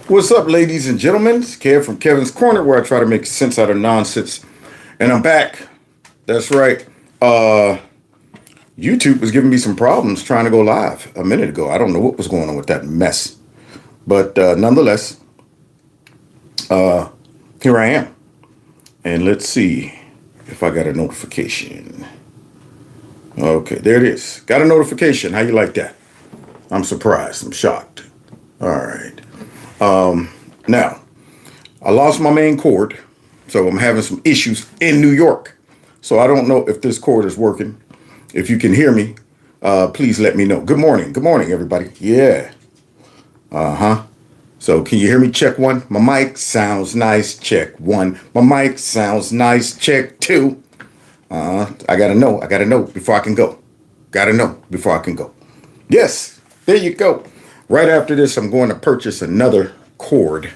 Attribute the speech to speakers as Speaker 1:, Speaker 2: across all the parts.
Speaker 1: What's up, ladies and gentlemen? It's Kev from Kevin's Corner, where I try to make sense out of nonsense. And I'm back. That's right. YouTube was giving me some problems trying to go live a minute ago. I don't know what was going on with that mess. But nonetheless, here I am. And let's see if I got a notification. Okay, there it is. Got a notification. How you like that? I'm surprised. I'm shocked. All right. Now, I lost my main cord, so I'm having some issues in New York. So I don't know if this cord is working. If you can hear me, please let me know. Good morning. Good morning, everybody. Yeah. So can you hear me? Check one. My mic sounds nice. Check one. My mic sounds nice. Check two. I gotta know before I can go. Gotta know before I can go. Yes, there you go. Right after this, I'm going to purchase another cord.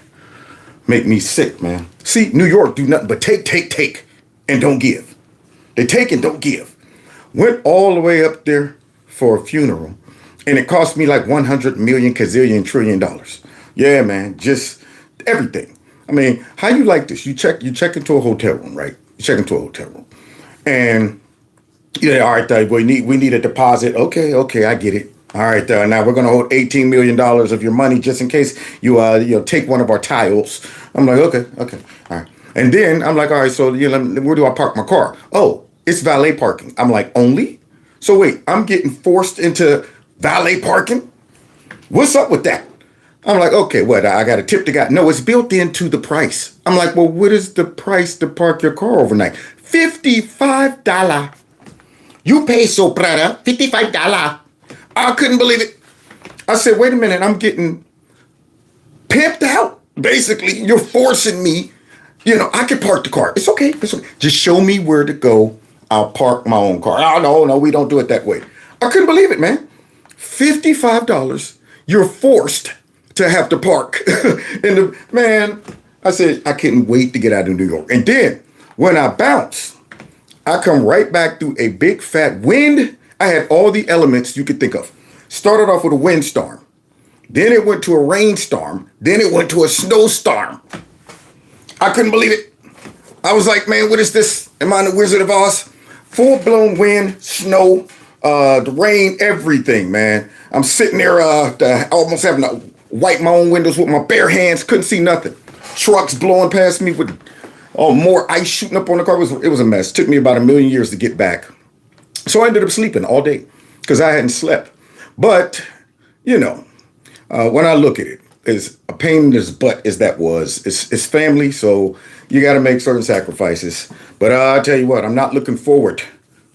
Speaker 1: Make me sick, man. See, New York do nothing but take, and don't give. They take and don't give. Went all the way up there for a funeral, and it cost me like 100 million gazillion trillion dollars. Yeah, man, just everything. I mean, how you like this? You check into a hotel room, right? You check into a hotel room, and yeah, all right, we need a deposit. Okay, I get it. All right, now we're going to hold $18 million of your money just in case you take one of our tiles. I'm like, okay, all right. And then I'm like, all right, so where do I park my car? Oh, it's valet parking. I'm like, only? So wait, I'm getting forced into valet parking? What's up with that? I'm like, okay, what? I got to tip the guy. No, it's built into the price. I'm like, well, what is the price to park your car overnight? $55. You pay so brother, $55. I couldn't believe it. I said, wait a minute, I'm getting pimped out. Basically, you're forcing me. I can park the car. It's okay. Just show me where to go. I'll park my own car. Oh, no, we don't do it that way. I couldn't believe it, man. $55. You're forced to have to park. I said, I couldn't wait to get out of New York. And then when I bounce, I come right back through a big fat wind. I had all the elements you could think of. Started off with a windstorm. Then it went to a rainstorm. Then it went to a snowstorm. I couldn't believe it. I was like, man, what is this? Am I the Wizard of Oz? Full-blown wind, snow, the rain, everything, man. I'm sitting there almost having to wipe my own windows with my bare hands. Couldn't see nothing. Trucks blowing past me with more ice shooting up on the car. It was a mess. Took me about 1,000,000 years to get back. So I ended up sleeping all day because I hadn't slept. But, when I look at it, as a pain in his butt as that was, it's family, so you got to make certain sacrifices. But I'll tell you what, I'm not looking forward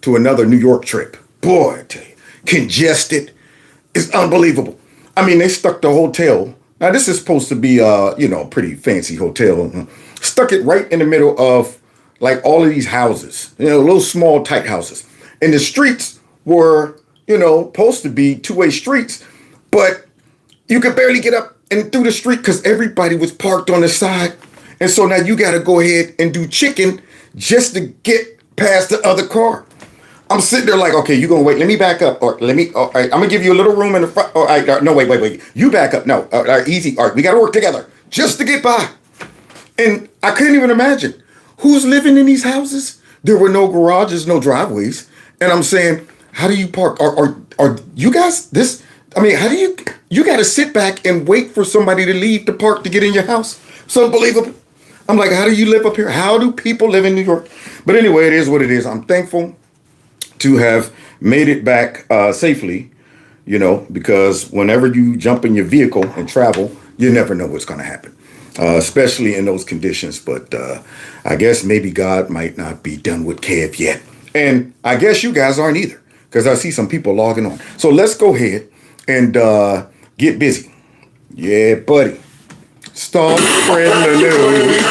Speaker 1: to another New York trip. Boy, I tell you, congested. It's unbelievable. I mean, they stuck the hotel. Now, this is supposed to be, a pretty fancy hotel. Stuck it right in the middle of, like, all of these houses, little small, tight houses. And the streets were, supposed to be two-way streets, but you could barely get up and through the street because everybody was parked on the side. And so now you got to go ahead and do chicken just to get past the other car. I'm sitting there like, okay, you're going to wait. Let me back up. All right, I'm going to give you a little room in the front. All right, no, wait. You back up. No, all right, easy. All right, we got to work together just to get by. And I couldn't even imagine who's living in these houses. There were no garages, no driveways. And I'm saying, how do you park? Are you guys this? I mean, how do you got to sit back and wait for somebody to leave the park to get in your house? It's unbelievable. I'm like, how do you live up here? How do people live in New York? But anyway, it is what it is. I'm thankful to have made it back safely, because whenever you jump in your vehicle and travel, you never know what's going to happen, especially in those conditions. But I guess maybe God might not be done with Kev yet. And I guess you guys aren't either, because I see some people logging on. So let's go ahead and get busy. Yeah, buddy. Start spreading the news.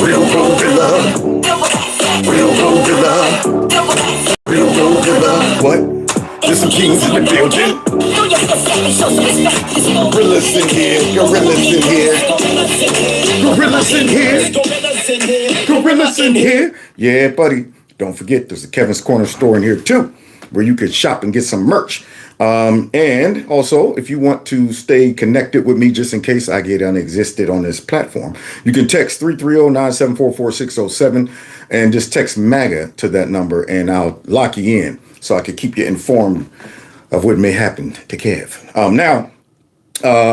Speaker 1: Real love. What? There's some kings in the building. Gorillas in here. Gorillas in here. Yeah, buddy. Don't forget, there's a Kevin's Corner store in here too. where you could shop and get some merch. And also, if you want to stay connected with me, just in case I get unexisted on this platform, you can text 330-974-4607 and just text MAGA to that number, and I'll lock you in so I can keep you informed of what may happen to Kev. Now,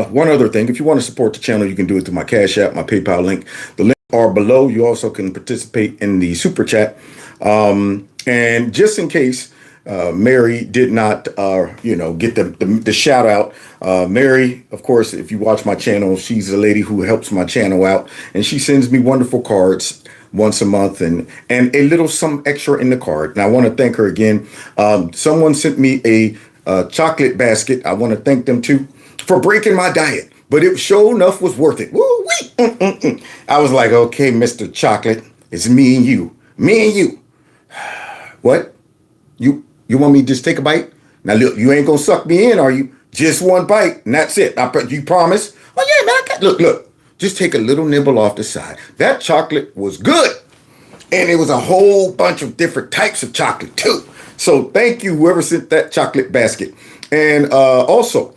Speaker 1: one other thing, if you want to support the channel, you can do it through my Cash App, my PayPal link. The links are below. You also can participate in the super chat. And just in case Mary did not, get the shout out. Mary, of course, if you watch my channel, she's a lady who helps my channel out, and she sends me wonderful cards once a month and a little some extra in the card. And I want to thank her again. Someone sent me a chocolate basket. I want to thank them too for breaking my diet, but it sure enough was worth it. Woo-wee. I was like, okay, Mr. Chocolate, it's me and you. Me and you. What? You want me to just take a bite? Now, look, you ain't gonna suck me in, are you? Just one bite, and that's it. You promise? Oh, yeah, man. Look. Just take a little nibble off the side. That chocolate was good. And it was a whole bunch of different types of chocolate, too. So thank you, whoever sent that chocolate basket. And also,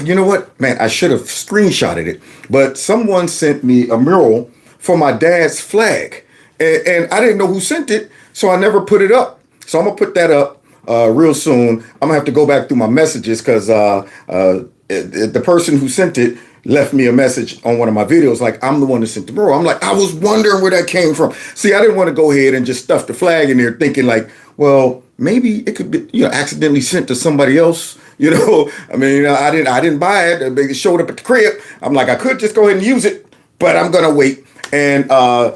Speaker 1: you know what? Man, I should have screenshotted it. But someone sent me a mural for my dad's flag. And I didn't know who sent it, so I never put it up. So I'm going to put that up real soon. I'm going to have to go back through my messages because the person who sent it left me a message on one of my videos like, I'm the one that sent the mural. I'm like, I was wondering where that came from. See, I didn't want to go ahead and just stuff the flag in there thinking like, well, maybe it could be, accidentally sent to somebody else. I mean, I didn't buy it. It showed up at the crib. I'm like, I could just go ahead and use it, but I'm going to wait. And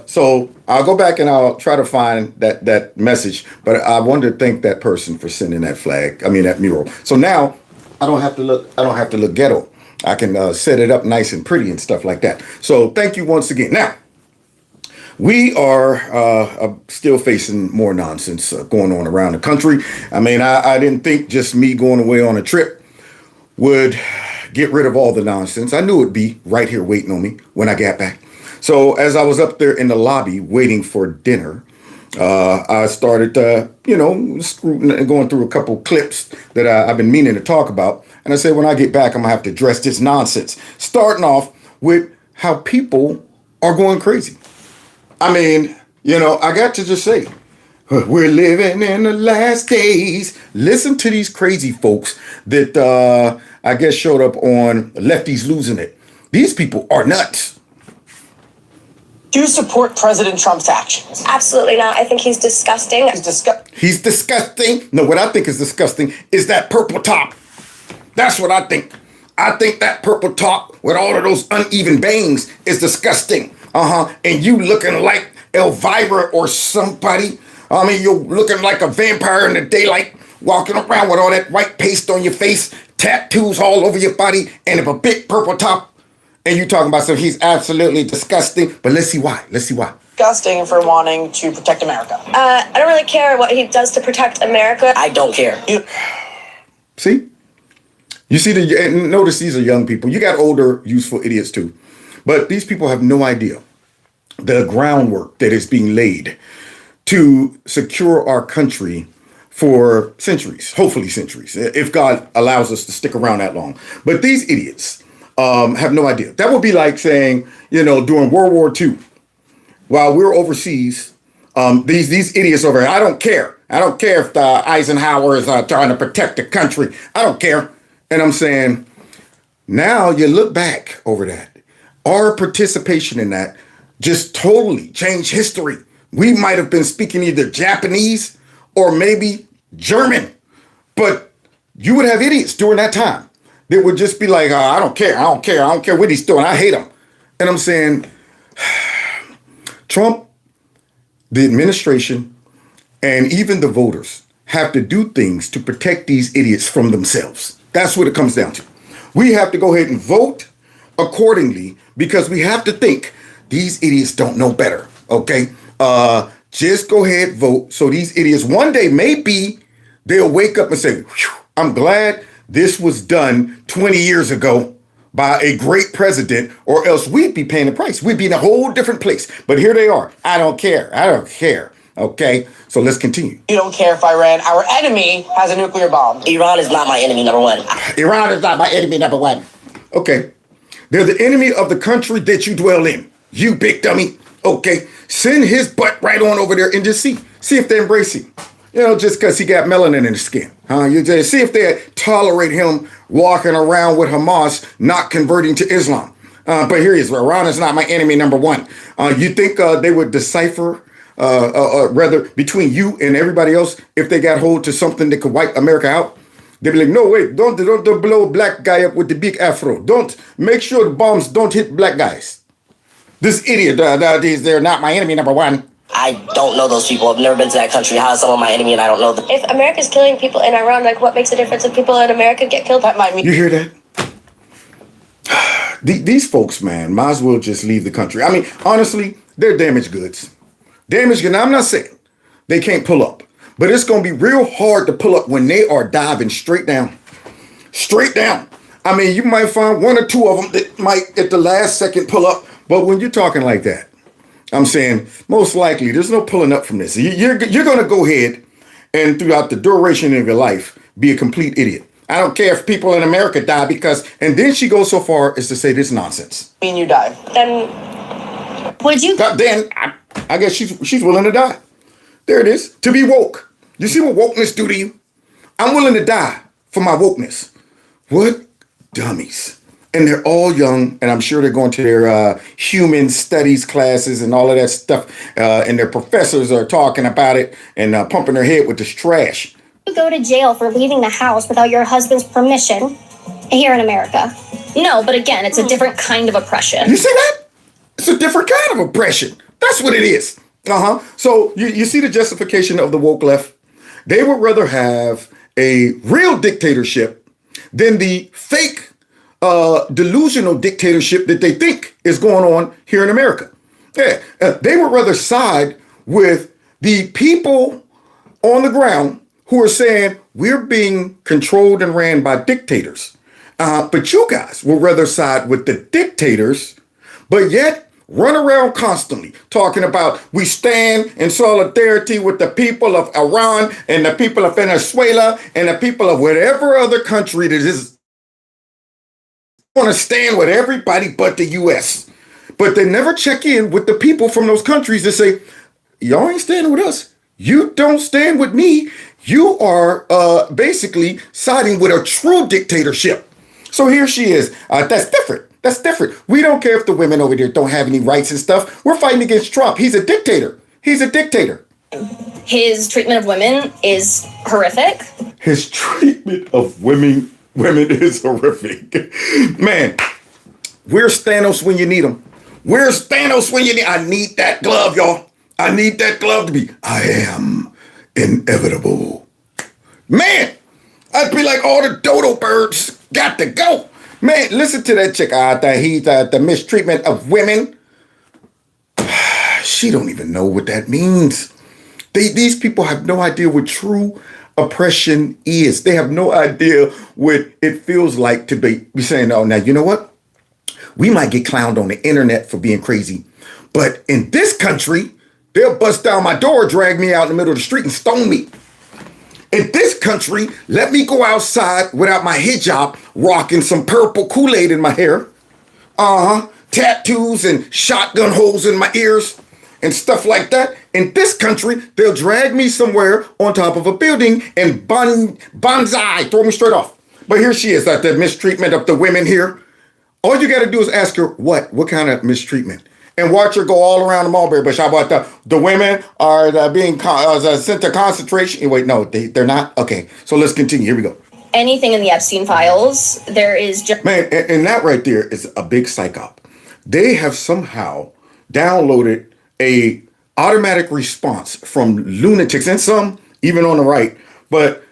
Speaker 1: so I'll go back and I'll try to find that message. But I wanted to thank that person for sending that that mural. So now I don't have to look ghetto. I can set it up nice and pretty and stuff like that. So thank you once again. Now, we are still facing more nonsense going on around the country. I mean, I didn't think just me going away on a trip would get rid of all the nonsense. I knew it'd be right here waiting on me when I got back. So as I was up there in the lobby waiting for dinner, I started, going through a couple clips that I've been meaning to talk about. And I said, when I get back, I'm going to have to address this nonsense, starting off with how people are going crazy. I mean, I got to just say, we're living in the last days. Listen to these crazy folks that I guess showed up on Lefties Losing It. These people are nuts.
Speaker 2: Do you support President Trump's actions?
Speaker 3: Absolutely not. I think he's disgusting.
Speaker 1: He's disgusting. No, what I think is disgusting is that purple top. That's what I think. I think that purple top with all of those uneven bangs is disgusting. And you looking like Elvira or somebody. I mean, you're looking like a vampire in the daylight, walking around with all that white paste on your face, tattoos all over your body, and a big purple top. And you talking about something, he's absolutely disgusting. But let's see why.
Speaker 2: Disgusting for wanting to protect America.
Speaker 3: I don't really care what he does to protect America.
Speaker 2: I don't care.
Speaker 1: See? You see, and notice these are young people. You got older, useful idiots too. But these people have no idea the groundwork that is being laid to secure our country for centuries, hopefully centuries, if God allows us to stick around that long. But these idiots have no idea. That would be like saying, during World War II, while we're overseas, these idiots over here, I don't care. I don't care if Eisenhower is trying to protect the country. I don't care. And I'm saying, now you look back over that. Our participation in that just totally changed history. We might have been speaking either Japanese or maybe German. But you would have idiots during that time that would just be like, I don't care what he's doing. I hate him. And I'm saying, Trump, the administration, and even the voters have to do things to protect these idiots from themselves. That's what it comes down to. We have to go ahead and vote accordingly because we have to think these idiots don't know better. Okay. Just go ahead, vote. So these idiots one day, maybe they'll wake up and say, I'm glad this was done 20 years ago by a great president, or else we'd be paying the price. We'd be in a whole different place. But here they are. I don't care. Okay, so let's continue.
Speaker 2: You don't care if Iran, our enemy, has a nuclear bomb.
Speaker 4: Iran is not my enemy, number one.
Speaker 1: Iran is not my enemy, number one. Okay, they're the enemy of the country that you dwell in. You big dummy. Okay, send his butt right on over there and just see if they embrace him. You know, just because he got melanin in his skin. You just see if they tolerate him walking around with Hamas not converting to Islam. But here he is. Iran is not my enemy, number one. You think they would decipher, rather, between you and everybody else if they got hold to something that could wipe America out? They'd be like, no, wait, don't blow a black guy up with the big afro. Don't make sure the bombs don't hit black guys. This idiot, they're not my enemy, number one.
Speaker 4: I don't know those people. I've never been to that country. How is someone my enemy and I don't know them?
Speaker 3: If America's killing people in Iran, like what makes a difference if people in America get killed?
Speaker 2: That might mean
Speaker 1: You hear that? These folks, man, might as well just leave the country. I mean, honestly, they're damaged goods. Damaged goods. Now, I'm not saying they can't pull up, but it's going to be real hard to pull up when they are diving straight down. Straight down. I mean, you might find one or two of them that might at the last second pull up, but when you're talking like that, I'm saying most likely there's no pulling up from this. You're going to go ahead and throughout the duration of your life be a complete idiot. I don't care if people in America die because, and then she goes so far as to say this nonsense.
Speaker 2: you die.
Speaker 3: Then
Speaker 5: Would you?
Speaker 1: Then I guess she's willing to die. There it is. To be woke. You see what wokeness do to you? I'm willing to die for my wokeness. What dummies. And they're all young, and I'm sure they're going to their human studies classes and all of that stuff. And their professors are talking about it and pumping their head with this trash.
Speaker 5: You go to jail for leaving the house without your husband's permission here in America. No, but again, it's a different kind of oppression.
Speaker 1: You see that? It's a different kind of oppression. That's what it is. So you see the justification of the woke left? They would rather have a real dictatorship than the fake delusional dictatorship that they think is going on here in America. Yeah, they would rather side with the people on the ground who are saying we're being controlled and ran by dictators. But you guys will rather side with the dictators, but yet run around constantly talking about we stand in solidarity with the people of Iran and the people of Venezuela and the people of whatever other country that is want to stand with everybody but the U.S. But they never check in with the people from those countries that say, y'all ain't standing with us. You don't stand with me. You are basically siding with a true dictatorship. So here she is. That's different. That's different. We don't care if the women over there don't have any rights and stuff. We're fighting against Trump. He's a dictator. He's a dictator.
Speaker 5: His treatment of women is horrific.
Speaker 1: His treatment of women is horrific. Man, where's Thanos when you need him? Where's Thanos when you need? I need that glove, y'all. I need that glove to be. I am inevitable. Man, I'd be like all the dodo birds got to go. Man, listen to that chick. The mistreatment of women. She don't even know what that means. These people have no idea what true oppression is. They have no idea what it feels like to be saying, oh, now, you know what? We might get clowned on the internet for being crazy, but in this country, they'll bust down my door, drag me out in the middle of the street and stone me. In this country, let me go outside without my hijab, rocking some purple Kool-Aid in my hair. Tattoos and shotgun holes in my ears and stuff like that. In this country, they'll drag me somewhere on top of a building and bonsai, throw me straight off. But here she is, that the mistreatment of the women here. All you got to do is ask her, what kind of mistreatment? And watch her go all around the mulberry bush. How about the women are being sent to concentration? Wait, no, they're not? Okay, so let's continue. Here we go.
Speaker 5: Anything in the Epstein files, there is just...
Speaker 1: Man, and that right there is a big psyop. They have somehow downloaded a automatic response from lunatics, and some even on the right, but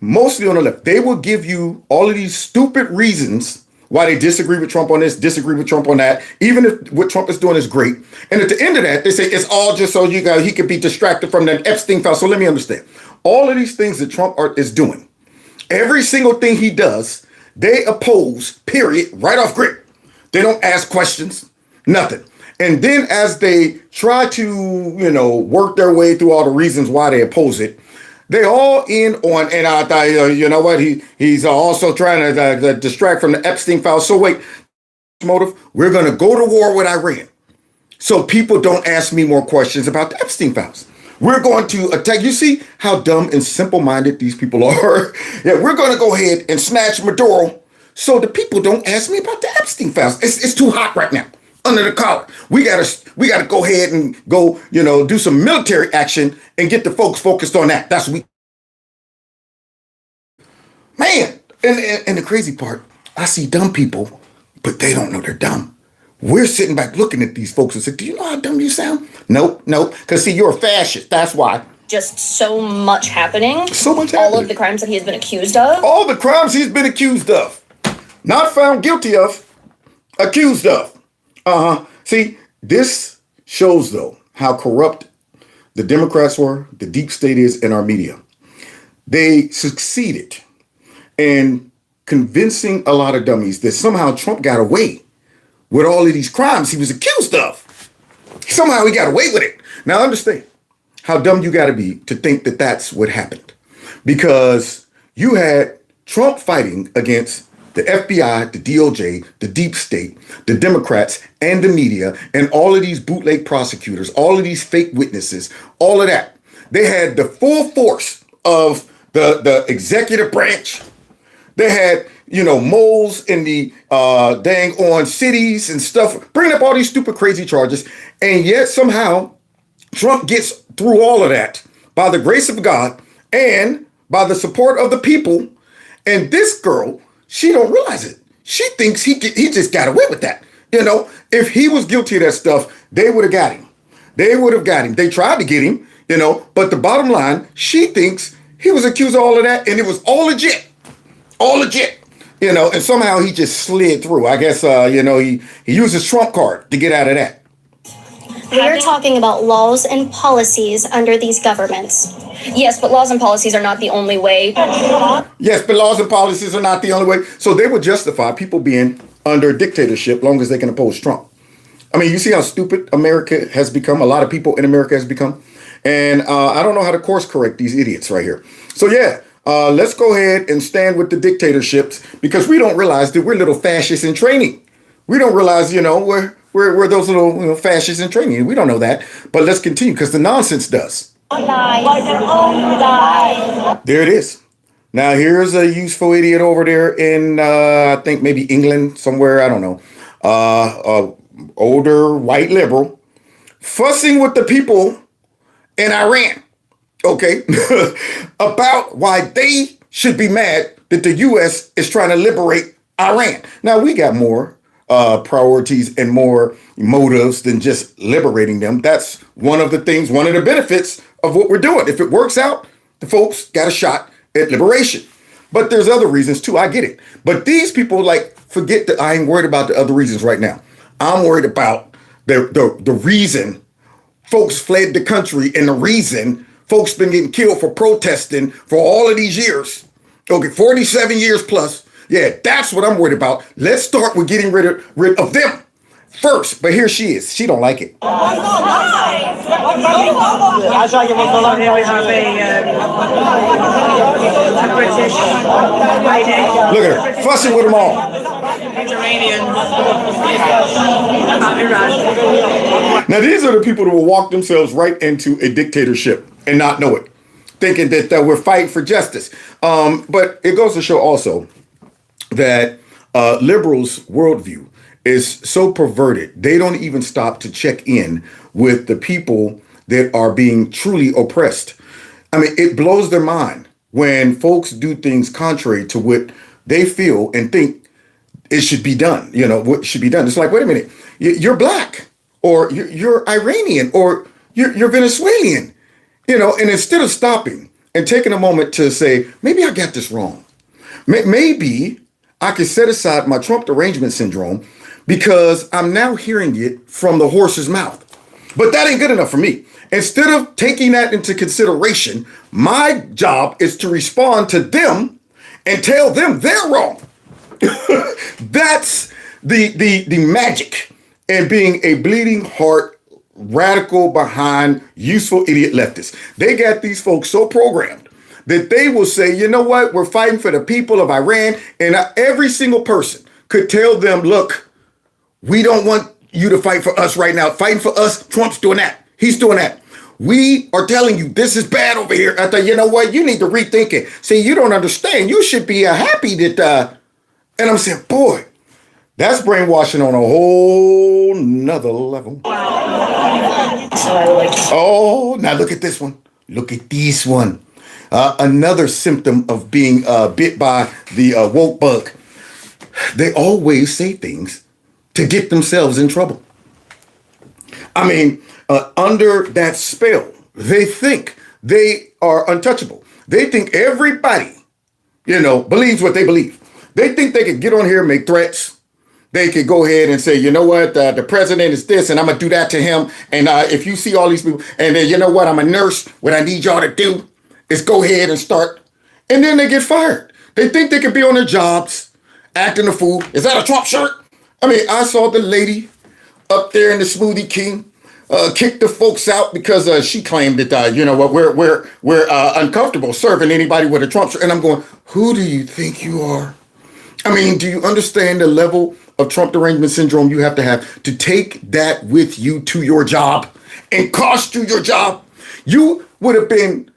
Speaker 1: mostly on the left. They will give you all of these stupid reasons why they disagree with Trump on this, disagree with Trump on that, even if what Trump is doing is great. And at the end of that, they say it's all just so he could be distracted from the Epstein file. So let me understand. All of these things that Trump is doing, every single thing he does, they oppose, period, right off grid. They don't ask questions, nothing. And then as they try to, work their way through all the reasons why they oppose it, they all end on, and I thought, you know what, he's also trying to distract from the Epstein files. So wait, motive, we're going to go to war with Iran so people don't ask me more questions about the Epstein files. We're going to attack. You see how dumb and simple-minded these people are? Yeah, we're going to go ahead and snatch Maduro so the people don't ask me about the Epstein files. It's too hot right now under the collar. We gotta go ahead and go, do some military action and get the folks focused on that. That's we, man. And the crazy part, I see dumb people, but they don't know they're dumb. We're sitting back looking at these folks and say, do you know how dumb you sound? Nope. Because see, you're a fascist. That's why.
Speaker 5: Just so much happening.
Speaker 1: So much
Speaker 5: All
Speaker 1: happening.
Speaker 5: of the crimes that he has been accused of.
Speaker 1: All the crimes he's been accused of. Not found guilty of. Accused of. See, this shows, though, how corrupt the Democrats were, the deep state is, in our media. They succeeded in convincing a lot of dummies that somehow Trump got away with all of these crimes he was accused of. Somehow he got away with it. Now understand how dumb you got to be to think that that's what happened. Because you had Trump fighting against the FBI, the DOJ, the deep state, the Democrats, and the media, and all of these bootleg prosecutors, all of these fake witnesses, all of that. They had the full force of the executive branch. They had, moles in the dang on cities and stuff, bringing up all these stupid, crazy charges. And yet somehow Trump gets through all of that by the grace of God and by the support of the people. And this girl, she don't realize it. She thinks he just got away with that. If he was guilty of that stuff, they would have got him. They would have got him. They tried to get him, but the bottom line, she thinks he was accused of all of that and it was all legit. All legit. And somehow he just slid through. I guess, he used his Trump card to get out of that.
Speaker 5: We're talking about laws and policies under these governments. Yes, but laws and policies are not the only way.
Speaker 1: Yes, but laws and policies are not the only way. So they would justify people being under dictatorship long as they can oppose Trump. I mean, you see how stupid America has become. A lot of people in America has become. And I don't know how to course correct these idiots right here. So yeah, let's go ahead and stand with the dictatorships because we don't realize that we're little fascists in training. We don't realize, we're those little fascists in training. We don't know that. But let's continue because the nonsense does. There it is. Now, here's a useful idiot over there in, I think maybe England somewhere. I don't know. Older white liberal fussing with the people in Iran. Okay. About why they should be mad that the U.S. is trying to liberate Iran. Now, we got more priorities and more motives than just liberating them. That's one of the things, one of the benefits of what we're doing. If it works out, the folks got a shot at liberation. But there's other reasons too. I get it. But these people forget that I ain't worried about the other reasons right now. I'm worried about the reason folks fled the country and the reason folks been getting killed for protesting for all of these years. Okay, 47 years plus. Yeah, that's what I'm worried about. Let's start with getting rid of them first. But here she is. She don't like it. Look at her, fussing with them all. Now, these are the people that will walk themselves right into a dictatorship and not know it, thinking that we're fighting for justice. But it goes to show also that liberals' worldview is so perverted, they don't even stop to check in with the people that are being truly oppressed. I mean, it blows their mind when folks do things contrary to what they feel and think it should be done. What should be done. It's like, wait a minute, you're black or you're Iranian or you're Venezuelan, and instead of stopping and taking a moment to say, maybe I got this wrong. Maybe I could set aside my Trump derangement syndrome because I'm now hearing it from the horse's mouth. But that ain't good enough for me. Instead of taking that into consideration, my job is to respond to them and tell them they're wrong. That's the magic and being a bleeding heart, radical behind useful idiot leftists. They got these folks so programmed that they will say, you know what, we're fighting for the people of Iran. And every single person could tell them, look, we don't want you to fight for us right now. Fighting for us, Trump's doing that. He's doing that. We are telling you this is bad over here. I thought, you know what, you need to rethink it. See, you don't understand. You should be happy that, and I'm saying, boy, that's brainwashing on a whole nother level.
Speaker 6: So I would like to.
Speaker 1: Oh, now look at this one. Look at this one. Another symptom of being bit by the woke bug. They always say things to get themselves in trouble. I mean, under that spell, they think they are untouchable. They think everybody, believes what they believe. They think they could get on here and make threats. They could go ahead and say, you know what, the president is this, and I'm going to do that to him. And if you see all these people, and then, you know what, I'm a nurse. What I need y'all to do is go ahead and start. And then they get fired. They think they could be on their jobs, acting a fool. Is that a Trump shirt? I mean, I saw the lady up there in the Smoothie King kick the folks out because she claimed that, you know what, we're uncomfortable serving anybody with a Trump shirt. And I'm going, who do you think you are? I mean, do you understand the level of Trump derangement syndrome you have to take that with you to your job and cost you your job? You would have been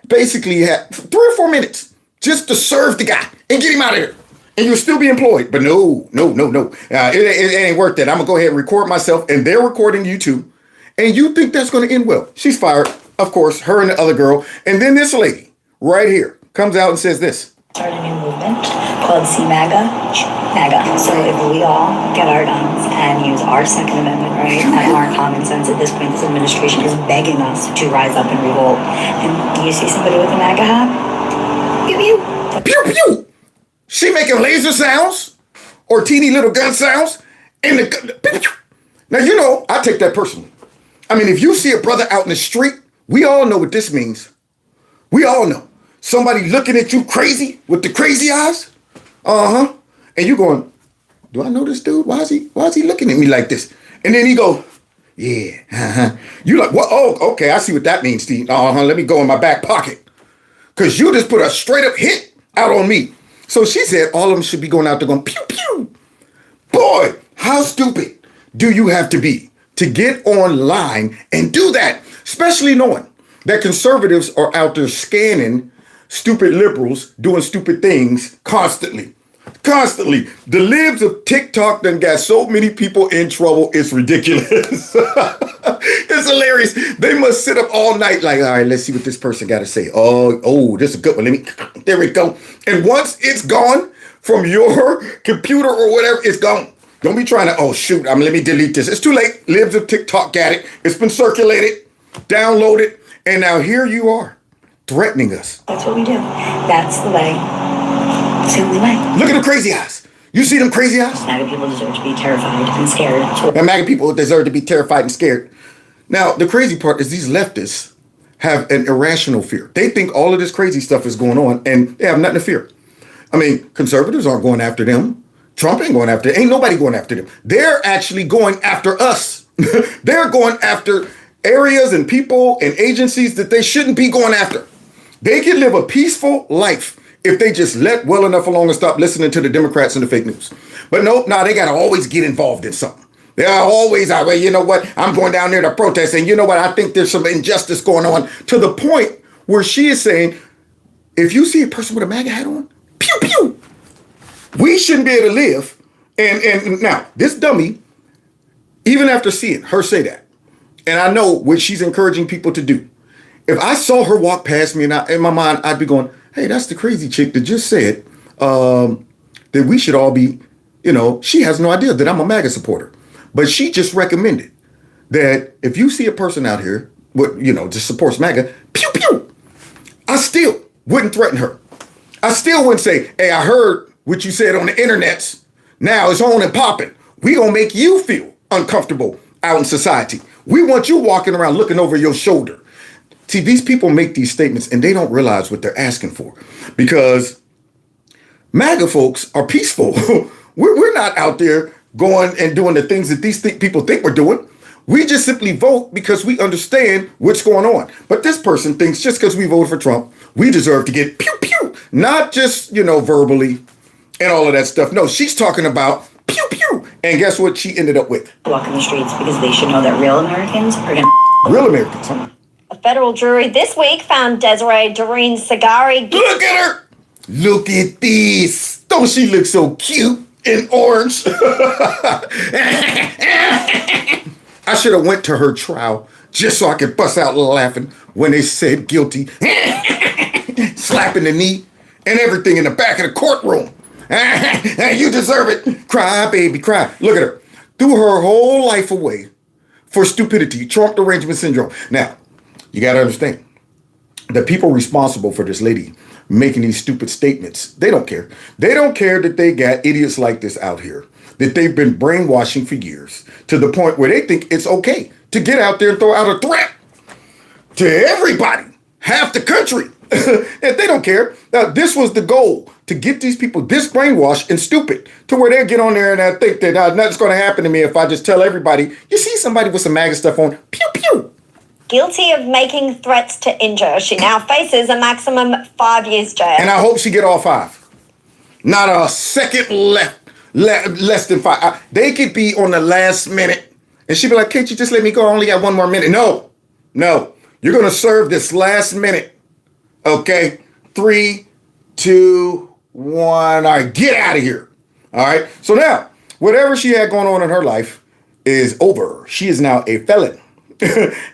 Speaker 1: basically had 3 or 4 minutes just to serve the guy and get him out of here. And you'll still be employed. But no. It ain't worth it. I'm going to go ahead and record myself, and they're recording you too. And you think that's going to end well. She's fired, of course, her and the other girl. And then this lady right here comes out and says this.
Speaker 6: Start a new movement called CMAGA. MAGA. So if we all get our guns and use our Second Amendment right and our common sense at this point, this administration is begging us to rise up and revolt. And you see somebody with a MAGA hat? Pew pew.
Speaker 1: Pew pew. She making laser sounds or teeny little gun sounds. And now, I take that personally. I mean, if you see a brother out in the street, we all know what this means. We all know. Somebody looking at you crazy with the crazy eyes. And you going, do I know this dude? Why is he looking at me like this? And then he go, yeah. You like, what? Oh, okay. I see what that means, Steve. Let me go in my back pocket. Because you just put a straight up hit out on me. So she said all of them should be going out there going, pew, pew. Boy, how stupid do you have to be to get online and do that? Especially knowing that conservatives are out there scanning stupid liberals doing stupid things constantly. The libs of TikTok done got so many people in trouble, it's ridiculous. It's hilarious. They must sit up all night like, all right, let's see what this person got to say. Oh, this is a good one. There we go. And once it's gone from your computer or whatever, it's gone. Don't be trying to, let me delete this. It's too late. Libs of TikTok got it. It's been circulated, downloaded, and now here you are threatening us.
Speaker 6: That's what we do. That's the way. It's the only way.
Speaker 1: Look at the crazy eyes. You see them crazy eyes?
Speaker 6: MAGA people deserve to be terrified and scared.
Speaker 1: And MAGA people deserve to be terrified and scared. Now, the crazy part is these leftists have an irrational fear. They think all of this crazy stuff is going on, and they have nothing to fear. I mean, conservatives aren't going after them. Trump ain't going after them. Ain't nobody going after them. They're actually going after us. They're going after areas and people and agencies that they shouldn't be going after. They can live a peaceful life if they just let well enough alone and stop listening to the Democrats and the fake news. But nope, they got to always get involved in something. They are always out. Well, you know what? I'm going down there to protest. And you know what? I think there's some injustice going on, to the point where she is saying, if you see a person with a MAGA hat on, pew, pew, we shouldn't be able to live. And now, this dummy, even after seeing her say that, and I know what she's encouraging people to do, if I saw her walk past me and in my mind, I'd be going, hey, that's the crazy chick that just said that we should all be, she has no idea that I'm a MAGA supporter. But she just recommended that if you see a person out here, just supports MAGA, pew, pew, I still wouldn't threaten her. I still wouldn't say, hey, I heard what you said on the internets. Now it's on and popping. We gonna make you feel uncomfortable out in society. We want you walking around looking over your shoulder. See, these people make these statements and they don't realize what they're asking for, because MAGA folks are peaceful. We're not out there going and doing the things that these people think we're doing. We just simply vote because we understand what's going on. But this person thinks just because we voted for Trump, we deserve to get pew pew, not just, verbally and all of that stuff. No, she's talking about pew pew. And guess what she ended up with?
Speaker 6: Walk in the streets because they should know that real Americans are going to.
Speaker 1: Real Americans, huh?
Speaker 5: A federal jury this week found Desiree Doreen Sagari.
Speaker 1: Look at her. Look at this. Don't she look so cute in orange? I should have went to her trial just so I could bust out laughing when they said guilty, slapping the knee and everything in the back of the courtroom. You deserve it. Cry, baby, cry. Look at her. Threw her whole life away for stupidity, Trump derangement syndrome. Now, you got to understand, the people responsible for this lady making these stupid statements, they don't care. They don't care that they got idiots like this out here, that they've been brainwashing for years to the point where they think it's okay to get out there and throw out a threat to everybody, half the country. And they don't care. Now, this was the goal, to get these people this brainwashed and stupid to where they'll get on there and think that nothing's going to happen to me if I just tell everybody, you see somebody with some MAGA stuff on, pew, pew.
Speaker 5: Guilty of making threats to injure. She now faces a maximum 5 years jail.
Speaker 1: And I hope she get all 5. Not a second less than 5. They could be on the last minute and she'd be like, can't you just let me go? I only got 1 more minute. No. You're going to serve this last minute. Okay. 3, 2, 1. All right. Get out of here. All right. So now, whatever she had going on in her life is over. She is now a felon.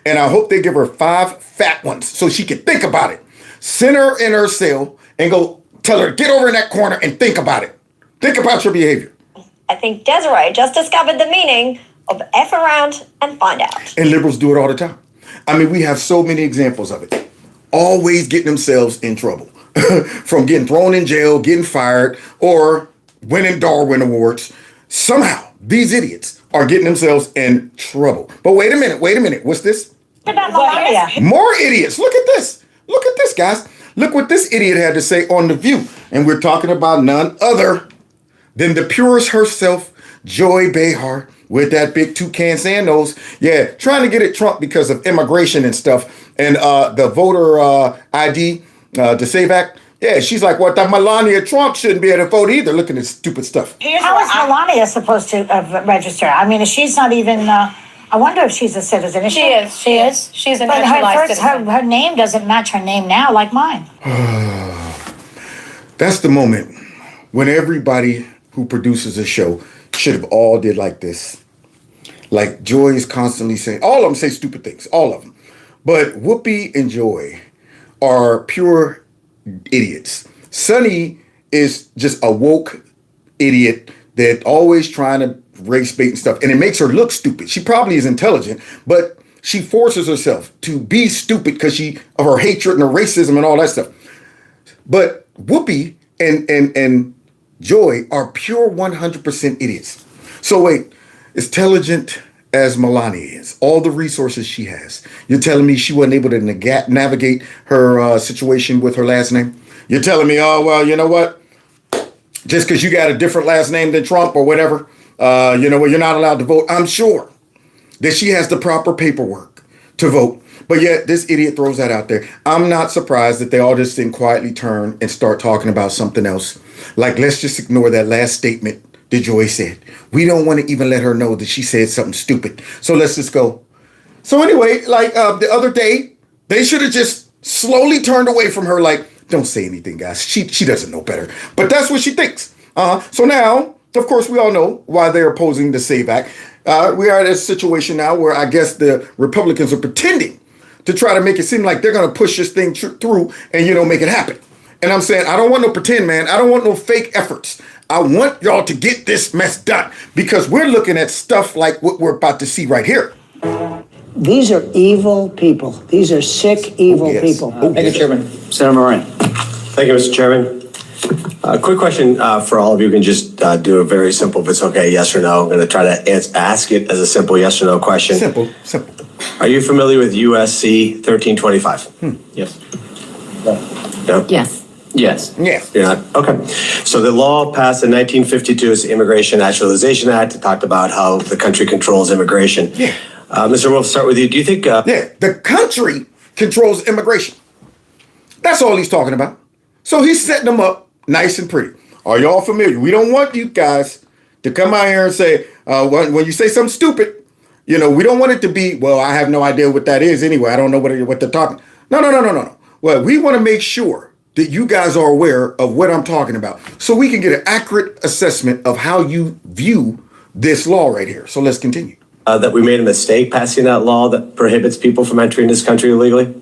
Speaker 1: And I hope they give her 5 fat ones so she can think about it. Send her in her cell and go tell her, get over in that corner and think about it. Think about your behavior.
Speaker 5: I think Desiree just discovered the meaning of F around and find out.
Speaker 1: And liberals do it all the time. I mean, we have so many examples of it. Always getting themselves in trouble. From getting thrown in jail, getting fired, or winning Darwin Awards. Somehow, these idiots are getting themselves in trouble. But wait a minute. What's this?
Speaker 6: About Melania.
Speaker 1: More idiots. Look at this, guys. Look what this idiot had to say on The View. And we're talking about none other than the purest herself, Joy Behar, with that big toucan sand nose. Yeah, trying to get at Trump because of immigration and stuff. And the voter ID, the SAVE Act. Yeah, she's like, what, that Melania Trump shouldn't be able to vote either. Look at this stupid stuff.
Speaker 7: How is Melania supposed to register? I mean, she's not even, I wonder if she's a citizen. She is. She is? She's a naturalized citizen. Her name doesn't match her name now like mine.
Speaker 1: That's the moment when everybody who produces a show should have all did like this. Like Joy is constantly saying, all of them say stupid things, all of them. But Whoopi and Joy are pure idiots. Sunny is just a woke idiot that always trying to race bait and stuff. And it makes her look stupid. She probably is intelligent, but she forces herself to be stupid because of her hatred and her racism and all that stuff. But Whoopi and Joy are pure 100% idiots. So wait, as intelligent as Melania is, all the resources she has, you're telling me she wasn't able to navigate her situation with her last name? You're telling me, oh, well, you know what? Just because you got a different last name than Trump or whatever, you're not allowed to vote. I'm sure that she has the proper paperwork to vote. But yet this idiot throws that out there. I'm not surprised that they all just then quietly turn and start talking about something else. Like, let's just ignore that last statement that Joy said. We don't want to even let her know that she said something stupid. So let's just go. So anyway, like the other day, they should have just slowly turned away from her. Like, don't say anything, guys. She doesn't know better. But that's what she thinks. So now, of course, we all know why they're opposing the SAVE Act. We are in a situation now where I guess the Republicans are pretending to try to make it seem like they're going to push this thing through and, make it happen. And I'm saying, I don't want no pretend, man. I don't want no fake efforts. I want y'all to get this mess done because we're looking at stuff like what we're about to see right here.
Speaker 8: These are evil people. These are sick, evil people.
Speaker 9: Thank you, Chairman. Senator Moran.
Speaker 10: Thank you, Mr. Chairman. A quick question for all of you. Can just do a very simple, if it's okay, yes or no. I'm going to try to ask it as a simple yes or no question.
Speaker 1: Simple.
Speaker 10: Are you familiar with USC 1325?
Speaker 9: Yes.
Speaker 10: No?
Speaker 6: Yes.
Speaker 9: Yes.
Speaker 1: Yeah.
Speaker 10: You're not? Okay. So the law passed in 1952 is the Immigration Naturalization Act. It talked about how the country controls immigration.
Speaker 1: Yeah.
Speaker 10: Mr. Wolf, start with you. Do you think...
Speaker 1: Yeah, the country controls immigration. That's all he's talking about. So he's setting them up nice and pretty. Are y'all familiar? We don't want you guys to come out here and say, when you say something stupid, we don't want it to be, well, I have no idea what that is anyway. I don't know what they're talking. No. Well, we want to make sure that you guys are aware of what I'm talking about so we can get an accurate assessment of how you view this law right here. So let's continue.
Speaker 10: That we made a mistake passing that law that prohibits people from entering this country illegally?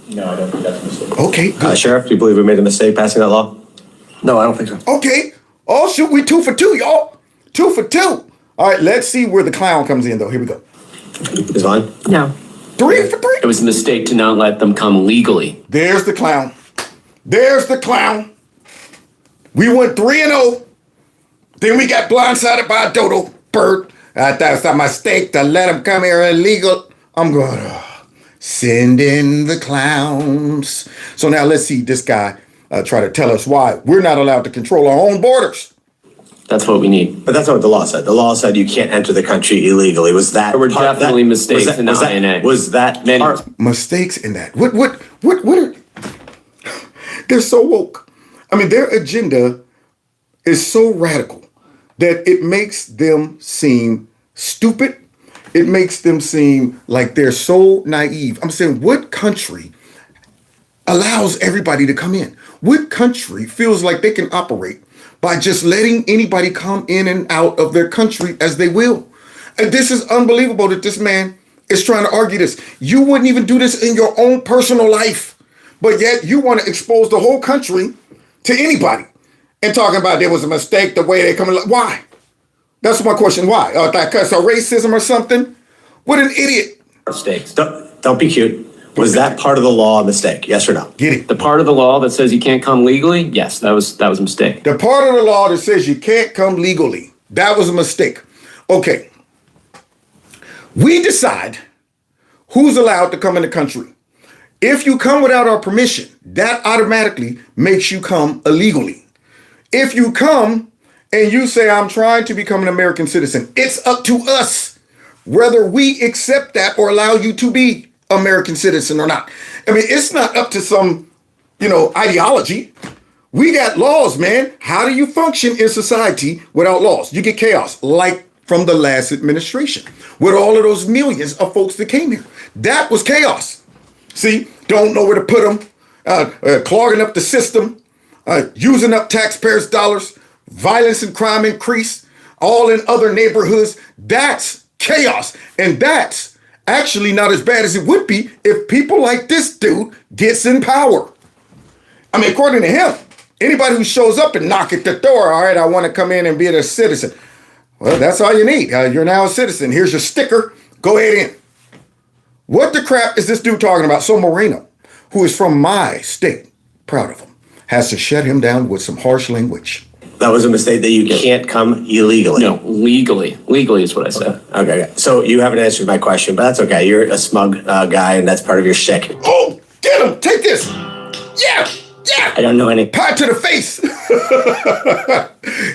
Speaker 9: No, I don't think that's a mistake.
Speaker 1: Okay, good.
Speaker 10: Sheriff, do you believe we made a mistake passing that law?
Speaker 9: No, I don't think so.
Speaker 1: Okay. Oh, shoot, we 2 for 2, y'all. 2 for 2. All right, let's see where the clown comes in, though. Here we go.
Speaker 10: Ms. Vaughn?
Speaker 11: No.
Speaker 1: 3 for 3.
Speaker 9: It was a mistake to not let them come legally.
Speaker 1: There's the clown. There's the clown. We went 3-0. Then we got blindsided by a dodo bird. I thought it was a mistake to let him come here illegal. I'm going to send in the clowns. So now let's see this guy try to tell us why we're not allowed to control our own borders.
Speaker 9: That's what we need.
Speaker 10: But that's not what the law said. The law said you can't enter the country illegally. Was that...
Speaker 9: There were definitely mistakes in the INA.
Speaker 10: Was that...
Speaker 1: Mistakes in that? What are... They're so woke. I mean, their agenda is so radical that it makes them seem stupid. It makes them seem like they're so naive. I'm saying, what country allows everybody to come in? What country feels like they can operate by just letting anybody come in and out of their country as they will? And this is unbelievable that this man is trying to argue this. You wouldn't even do this in your own personal life, but yet you want to expose the whole country to anybody and talking about there was a mistake, the way they come in. Why? That's my question. Why? Because of racism or something? What an idiot.
Speaker 10: Mistakes. Don't be cute. Was that part of the law a mistake? Yes or no?
Speaker 1: Get it?
Speaker 9: The part of the law that says you can't come legally, yes, that was a mistake.
Speaker 1: The part of the law that says you can't come legally, that was a mistake. Okay. We decide who's allowed to come in the country. If you come without our permission, that automatically makes you come illegally. If you come and you say, I'm trying to become an American citizen, it's up to us whether we accept that or allow you to be American citizen or not. I mean, it's not up to some, ideology. We got laws, man. How do you function in society without laws? You get chaos, like from the last administration, with all of those millions of folks that came here. That was chaos. See, don't know where to put them, clogging up the system, using up taxpayers' dollars, violence and crime increase, all in other neighborhoods. That's chaos. And that's actually not as bad as it would be if people like this dude gets in power. I mean, according to him, anybody who shows up and knock at the door, all right, I want to come in and be a citizen. Well, that's all you need. You're now a citizen. Here's your sticker. Go ahead in. What the crap is this dude talking about? So Moreno, who is from my state, proud of him, has to shut him down with some harsh language.
Speaker 10: That was a mistake that you can't come illegally.
Speaker 9: No, legally. Legally is what I said.
Speaker 10: Okay. So you haven't answered my question, but that's okay. You're a smug guy, and that's part of your shtick.
Speaker 1: Oh, get him. Take this. Yeah.
Speaker 10: I don't know any.
Speaker 1: Pie to the face.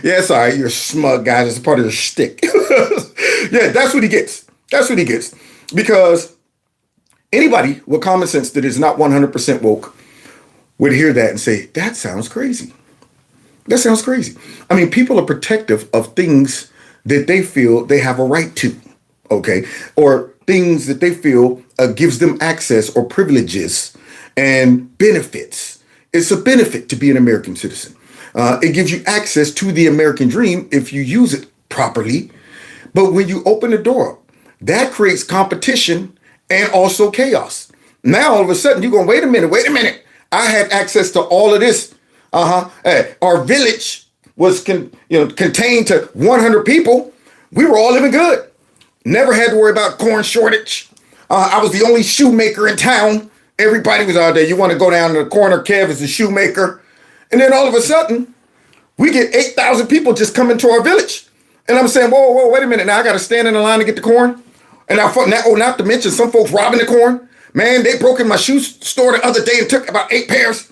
Speaker 1: Yeah, it's all right. You're a smug guy. It's part of your shtick. Yeah, that's what he gets. That's what he gets. Because anybody with common sense that is not 100% woke would hear that and say, that sounds crazy. That sounds crazy. I mean, people are protective of things that they feel they have a right to, okay? Or things that they feel gives them access or privileges and benefits. It's a benefit to be an American citizen. It gives you access to the American dream if you use it properly. But when you open the door up, that creates competition and also chaos. Now, all of a sudden, you're going, wait a minute. I had access to all of this. Hey, our village was contained to 100 people. We were all living good. Never had to worry about corn shortage. I was the only shoemaker in town. Everybody was out there. You want to go down to the corner, Kev is the shoemaker. And then all of a sudden, we get 8,000 people just coming to our village. And I'm saying, whoa, wait a minute. Now I got to stand in the line to get the corn. And not to mention some folks robbing the corn. Man, they broke in my shoe store the other day and took about 8 pairs.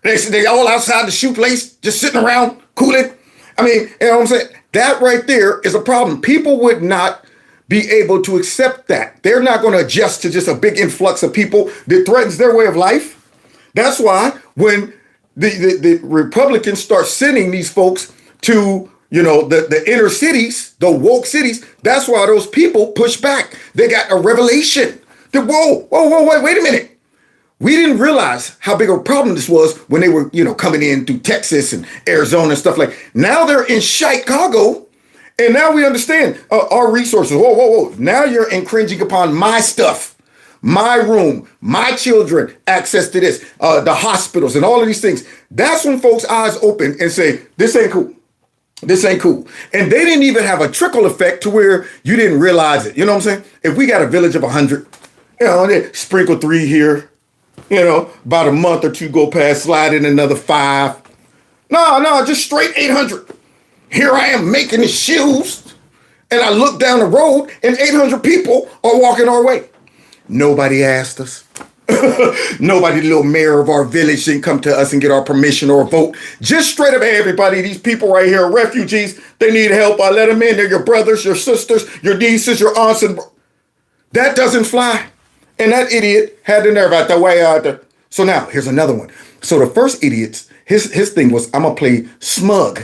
Speaker 1: They all outside the shoe place, just sitting around, cooling. I mean, you know what I'm saying? That right there is a problem. People would not be able to accept that. They're not going to adjust to just a big influx of people that threatens their way of life. That's why when the Republicans start sending these folks to, the inner cities, the woke cities, that's why those people push back. They got a revelation that, wait a minute. We didn't realize how big of a problem this was when they were, coming in through Texas and Arizona and stuff like. Now they're in Chicago, and now we understand our resources. Whoa. Now you're infringing upon my stuff, my room, my children, access to this, the hospitals and all of these things. That's when folks' eyes open and say, this ain't cool. This ain't cool. And they didn't even have a trickle effect to where you didn't realize it. You know what I'm saying? If we got a village of 100, they sprinkle 3 here, about a month or two go past, slide in another 5. No, just straight 800. Here I am making the shoes, and I look down the road, and 800 people are walking our way. Nobody asked us. Nobody, the little mayor of our village, didn't come to us and get our permission or a vote. Just straight up, hey, everybody, these people right here are refugees. They need help. I let them in. They're your brothers, your sisters, your nieces, your aunts. And that doesn't fly. And that idiot had the nerve out the way out there. So now, here's another one. So the first idiot's, his thing was, I'm going to play smug,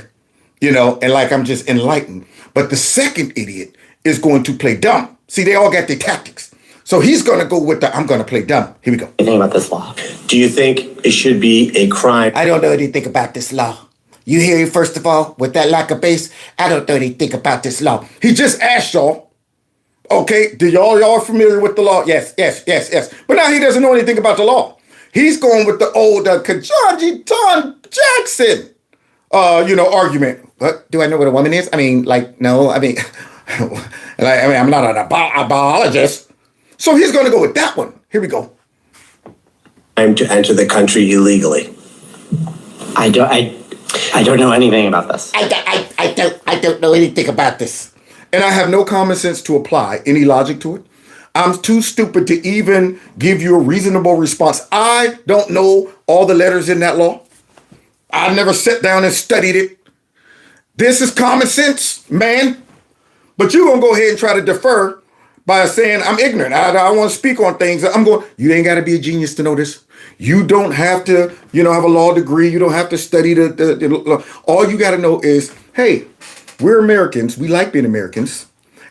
Speaker 1: and like I'm just enlightened. But the second idiot is going to play dumb. See, they all got their tactics. So he's going to go with I'm going to play dumb. Here we go.
Speaker 4: Anything about this law?
Speaker 10: Do you think it should be a crime?
Speaker 11: I don't know anything about this law. You hear it, first of all, with that lack of base? I don't know anything about this law.
Speaker 1: He just asked y'all. Okay, y'all are familiar with the law? Yes. But now he doesn't know anything about the law. He's going with the old John Jackson, argument.
Speaker 11: What? Do I know what a woman is? I mean, no. I mean,
Speaker 1: I'm not a biologist. So he's going to go with that one. Here we go.
Speaker 10: Time to enter the country illegally.
Speaker 4: I don't know anything about this.
Speaker 11: I don't know anything about this.
Speaker 1: And I have no common sense to apply any logic to it. I'm too stupid to even give you a reasonable response. I don't know all the letters in that law. I never sat down and studied it. This is common sense, man. But you're going to go ahead and try to defer by saying I'm ignorant. I want to speak on things. You ain't got to be a genius to know this. You don't have to, have a law degree. You don't have to study the all you got to know is, hey, we're Americans. We like being Americans.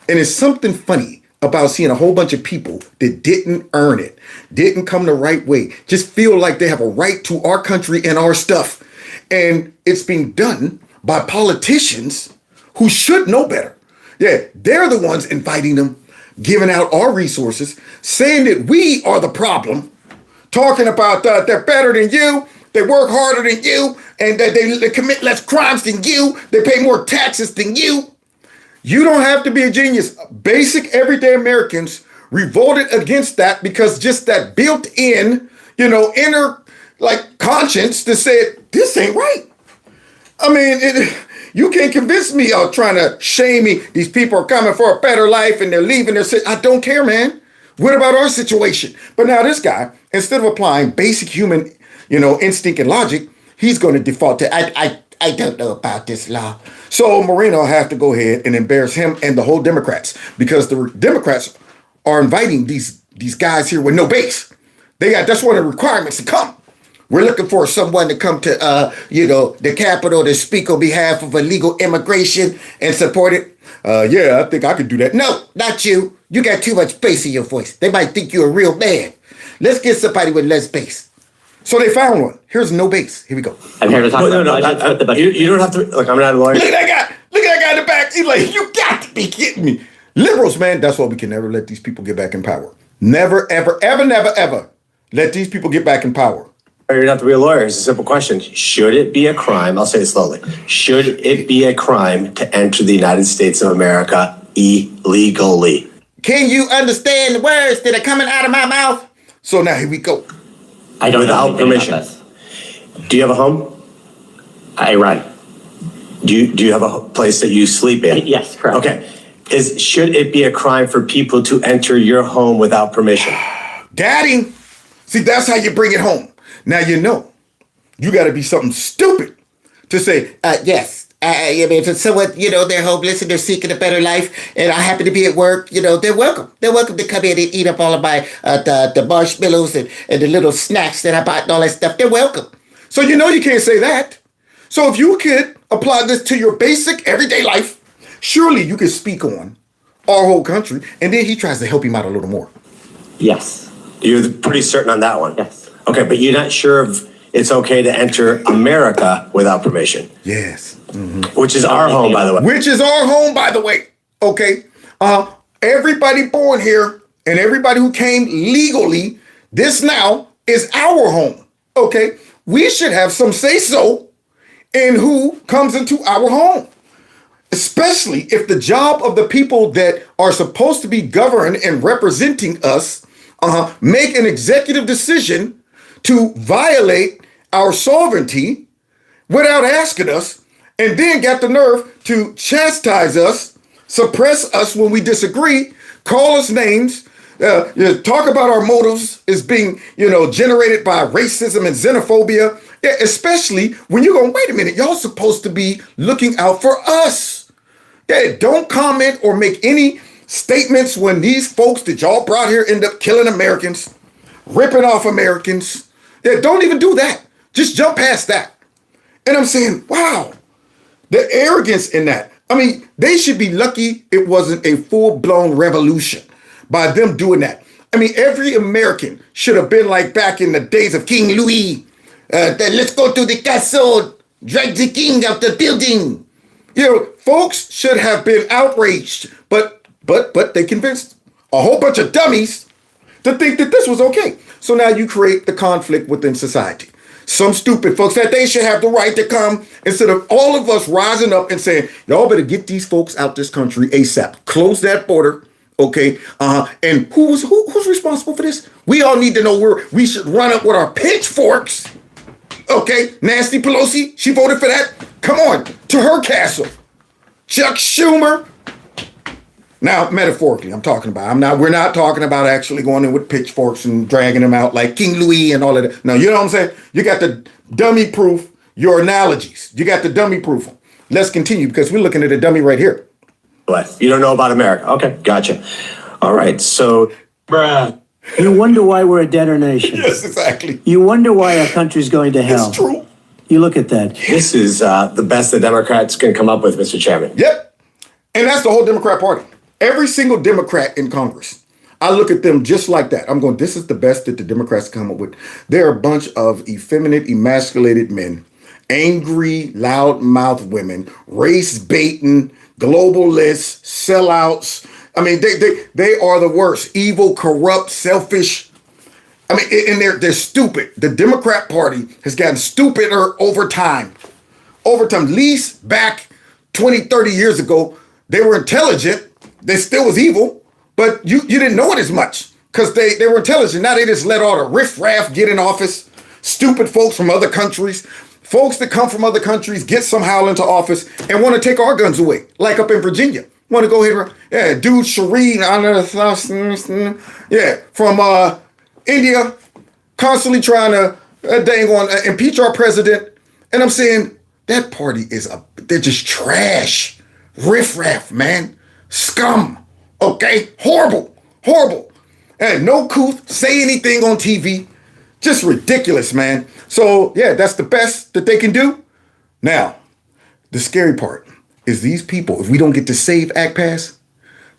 Speaker 1: And it's something funny about seeing a whole bunch of people that didn't earn it, didn't come the right way, just feel like they have a right to our country and our stuff. And it's being done by politicians who should know better. Yeah, they're the ones inviting them, giving out our resources, saying that we are the problem, talking about they're better than you, they work harder than you, and that they commit less crimes than you, they pay more taxes than you. You don't have to be a genius. Basic everyday Americans revolted against that because just that built-in, inner conscience that said, this ain't right. I mean, you can't convince me of trying to shame me. These people are coming for a better life and they're leaving their city. I don't care, man. What about our situation? But now this guy, instead of applying basic human, instinct and logic, he's going to default to, I don't know about this law. So Moreno will have to go ahead and embarrass him and the whole Democrats because the Democrats are inviting these guys here with no base. That's one of the requirements to come. We're looking for someone to come to, the Capitol to speak on behalf of illegal immigration and support it. Yeah, I think I could do that.
Speaker 11: No, not you. You got too much bass in your voice. They might think you're a real man. Let's get somebody with less bass.
Speaker 1: So they found one. Here's no base. Here we go.
Speaker 4: I'm here to talk about the budget.
Speaker 10: You don't have to. Look, I'm not a lawyer.
Speaker 1: Look at that guy. Look at that guy in the back. He's like, you got to be kidding me. Liberals, man, that's why we can never let these people get back in power. Never, ever, ever, never, ever let these people get back in power.
Speaker 10: You don't have to be a lawyer. It's a simple question. Should it be a crime? I'll say it slowly. Should it be a crime to enter the United States of America illegally?
Speaker 11: Can you understand the words that are coming out of my mouth?
Speaker 1: So now here we go.
Speaker 4: I don't know
Speaker 10: without permission. Do you have a home?
Speaker 4: I rent.
Speaker 10: Do you have a place that you sleep in?
Speaker 4: Yes, correct.
Speaker 10: Okay. Should it be a crime for people to enter your home without permission?
Speaker 1: Daddy, see, that's how you bring it home. Now you know You got to be something stupid to say,
Speaker 11: Yes. I mean, if someone, they're homeless and they're seeking a better life, and I happen to be at work, they're welcome. They're welcome to come in and eat up all of my the marshmallows and the little snacks that I bought and all that stuff. They're welcome.
Speaker 1: so you can't say that. So if you could apply this to your basic everyday life, surely you could speak on our whole country. And then he tries to help him out a little more.
Speaker 9: Yes.
Speaker 10: You're pretty certain on that one?
Speaker 9: Yes.
Speaker 10: Okay, but you're not sure if it's okay to enter America without permission,
Speaker 1: Yes.
Speaker 10: which is our home, by the way.
Speaker 1: Which is our home, by the way. Okay. Everybody born here and everybody who came legally, this now is our home. Okay. We should have some say so in who comes into our home, especially if the job of the people that are supposed to be governed and representing us make an executive decision to violate our sovereignty without asking us, and then got the nerve to chastise us, suppress us when we disagree, call us names, talk about our motives as being, generated by racism and xenophobia, especially when you're going, wait a minute, y'all supposed to be looking out for us. Yeah, don't comment or make any statements when these folks that y'all brought here end up killing Americans, ripping off Americans. Yeah, don't even do that. Just jump past that. And I'm saying, wow, the arrogance in that. I mean, they should be lucky it wasn't a full-blown revolution by them doing that. I mean, every American should have been like back in the days of King Louis. Let's go to the castle, drag the king out the building. Folks should have been outraged, but they convinced a whole bunch of dummies to think that this was okay. So now you create the conflict within society. Some stupid folks that they should have the right to come instead of all of us rising up and saying, y'all better get these folks out this country ASAP. Close that border. Okay. And who's responsible for this? We all need to know where we should run up with our pitchforks. Okay. Nancy Pelosi, she voted for that. Come on to her castle. Chuck Schumer. Now, metaphorically, I'm talking about. We're not talking about actually going in with pitchforks and dragging them out like King Louis and all of that. No, you know what I'm saying? You got the dummy proof your analogies. You got the dummy proof them. Let's continue because we're looking at a dummy right here.
Speaker 10: What? You don't know about America? Okay, gotcha. All right, so,
Speaker 8: You wonder why we're a debtor nation.
Speaker 1: Yes, exactly.
Speaker 8: You wonder why our country's going to hell.
Speaker 1: It's true.
Speaker 8: You look at that.
Speaker 10: this is the best the Democrats can come up with, Mr. Chairman.
Speaker 1: Yep. And that's the whole Democrat Party. Every single Democrat in Congress, I look at them just like that. I'm going, this is the best that the Democrats come up with. They're a bunch of effeminate, emasculated men, angry, loud-mouthed women, race-baiting, globalists, sellouts. I mean, they are the worst. Evil, corrupt, selfish. I mean, and they're stupid. The Democrat Party has gotten stupider over time. Over time. At least back 20, 30 years ago, they were intelligent. They still was evil, but you didn't know it as much because they were intelligent. Now they just let all the riffraff get in office. Stupid folks from other countries. Folks that come from other countries get somehow into office and want to take our guns away. Like up in Virginia. Want to go here. Dude Shireen, from India, constantly trying to impeach our president. And I'm saying that party they're just trash. Riffraff, man. Scum. Okay? Horrible. And no couth, say anything on TV. Just ridiculous, man. So, yeah, that's the best that they can do. Now, the scary part is these people, if we don't get the SAVE Act passed,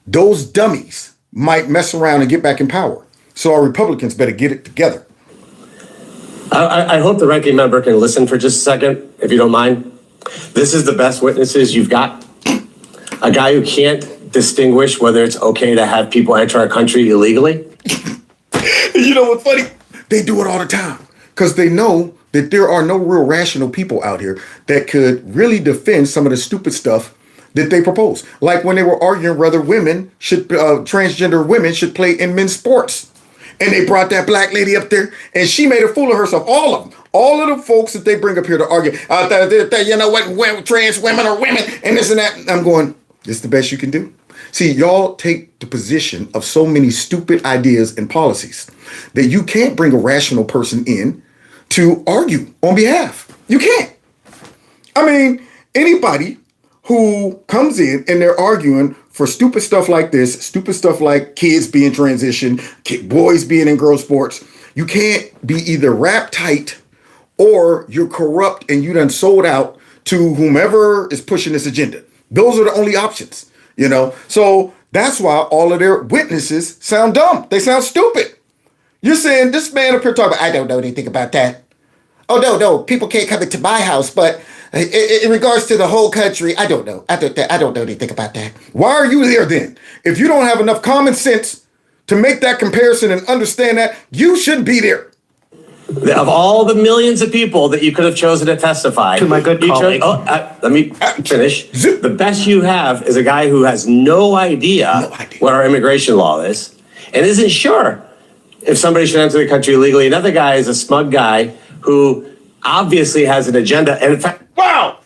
Speaker 1: those dummies might mess around and get back in power. So our Republicans better get it together.
Speaker 10: I hope the ranking member can listen for just a second, if you don't mind. This is the best witnesses you've got. A guy who can't distinguish whether it's okay to have people enter our country illegally.
Speaker 1: You know what's funny? They do it all the time because they know that there are no real rational people out here that could really defend some of the stupid stuff that they propose. Like when they were arguing whether transgender women should play in men's sports. And they brought that black lady up there and she made a fool of herself. All of them. All of the folks that they bring up here to argue, you know what, trans women are women and this and that. I'm going, this is the best you can do. See, y'all take the position of so many stupid ideas and policies that you can't bring a rational person in to argue on behalf. You can't. I mean, anybody who comes in and they're arguing for stupid stuff like this, stupid stuff like kids being transitioned, boys being in girl sports, you can't be either rap tight or you're corrupt and you done sold out to whomever is pushing this agenda. Those are the only options, you know? So that's why all of their witnesses sound dumb. They sound stupid. You're saying this man up here talking about, I don't know anything about that. Oh, no, people can't come into my house, but in regards to the whole country, I don't know. I don't know anything about that. Why are you there then? If you don't have enough common sense to make that comparison and understand that, you shouldn't be there.
Speaker 10: Of all the millions of people that you could have chosen to testify,
Speaker 9: To my good colleague.
Speaker 10: Let me finish. The best you have is a guy who has no idea what our immigration law is and isn't sure if somebody should enter the country illegally. Another guy is a smug guy who obviously has an agenda. And in fact,
Speaker 1: wow,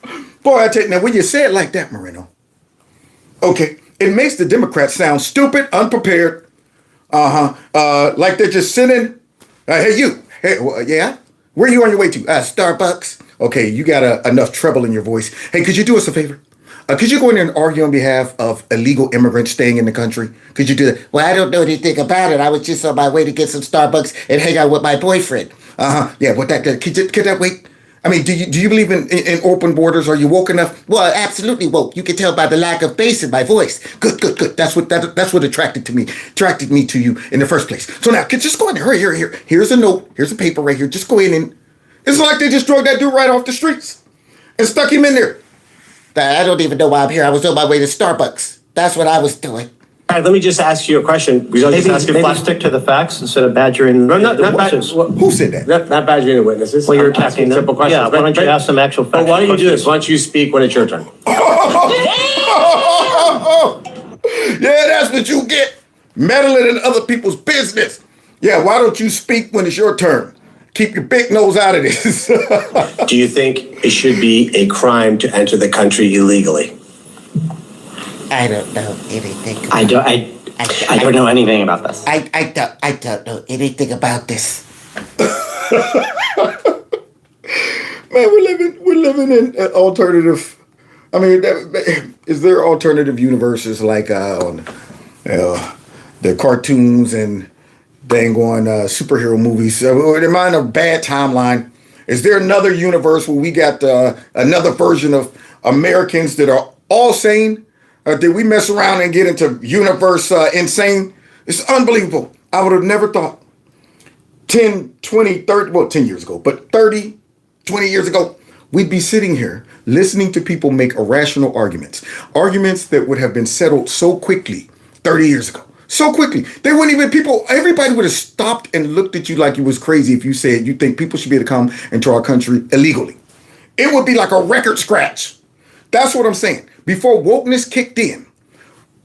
Speaker 1: boy, I tell you, now when you say it like that, Moreno, okay, it makes the Democrats sound stupid, unprepared, like they're just sitting. Hey, you, hey, yeah, where are you on your way to? Starbucks. Okay, you got enough treble in your voice. Hey, could you do us a favor? Could you go in there and argue on behalf of illegal immigrants staying in the country? Could you do that?
Speaker 11: Well, I don't know anything about it. I was just on my way to get some Starbucks and hang out with my boyfriend.
Speaker 1: Yeah, but could that wait? I mean, do you believe in open borders? Are you woke enough?
Speaker 11: Well, absolutely woke. You can tell by the lack of bass in my voice.
Speaker 1: Good. That's what attracted me to you in the first place. So now, just go in there. Here. Here's a note. Here's a paper right here. Just go in and it's like they just drug that dude right off the streets and stuck him in there.
Speaker 11: I don't even know why I'm here. I was on my way to Starbucks. That's what I was doing.
Speaker 10: all right, let me just ask you a question.
Speaker 9: Maybe stick to the facts instead of badgering the witnesses.
Speaker 1: Who said that?
Speaker 10: Not badgering the witnesses.
Speaker 9: Well, you're
Speaker 10: I'm asking
Speaker 9: attacking them.
Speaker 10: simple questions.
Speaker 9: Yeah, why don't you ask some actual facts?
Speaker 10: Why don't you do this? Why don't you speak when it's your turn?
Speaker 1: Yeah, that's what you get. Meddling in other people's business. Yeah, why don't you speak when it's your turn? Keep your big nose out of this.
Speaker 10: Do you think it should be a crime to enter the country illegally?
Speaker 11: I don't know anything.
Speaker 4: I don't know anything about this.
Speaker 11: I don't know anything about this.
Speaker 1: Man, we're living in an alternative. I mean, is there alternative universes like on the cartoons and dang on superhero movies? Am I in a bad timeline? Is there another universe where we got another version of Americans that are all sane? Did we mess around and get into universe insane? It's unbelievable. I would have never thought 10, 20, 30, well, 10 years ago, but 30, 20 years ago, we'd be sitting here listening to people make irrational arguments that would have been settled so quickly 30 years ago. So quickly. They wouldn't even, everybody would have stopped and looked at you like you was crazy if you said you think people should be able to come into our country illegally. It would be like a record scratch. That's what I'm saying. Before wokeness kicked in,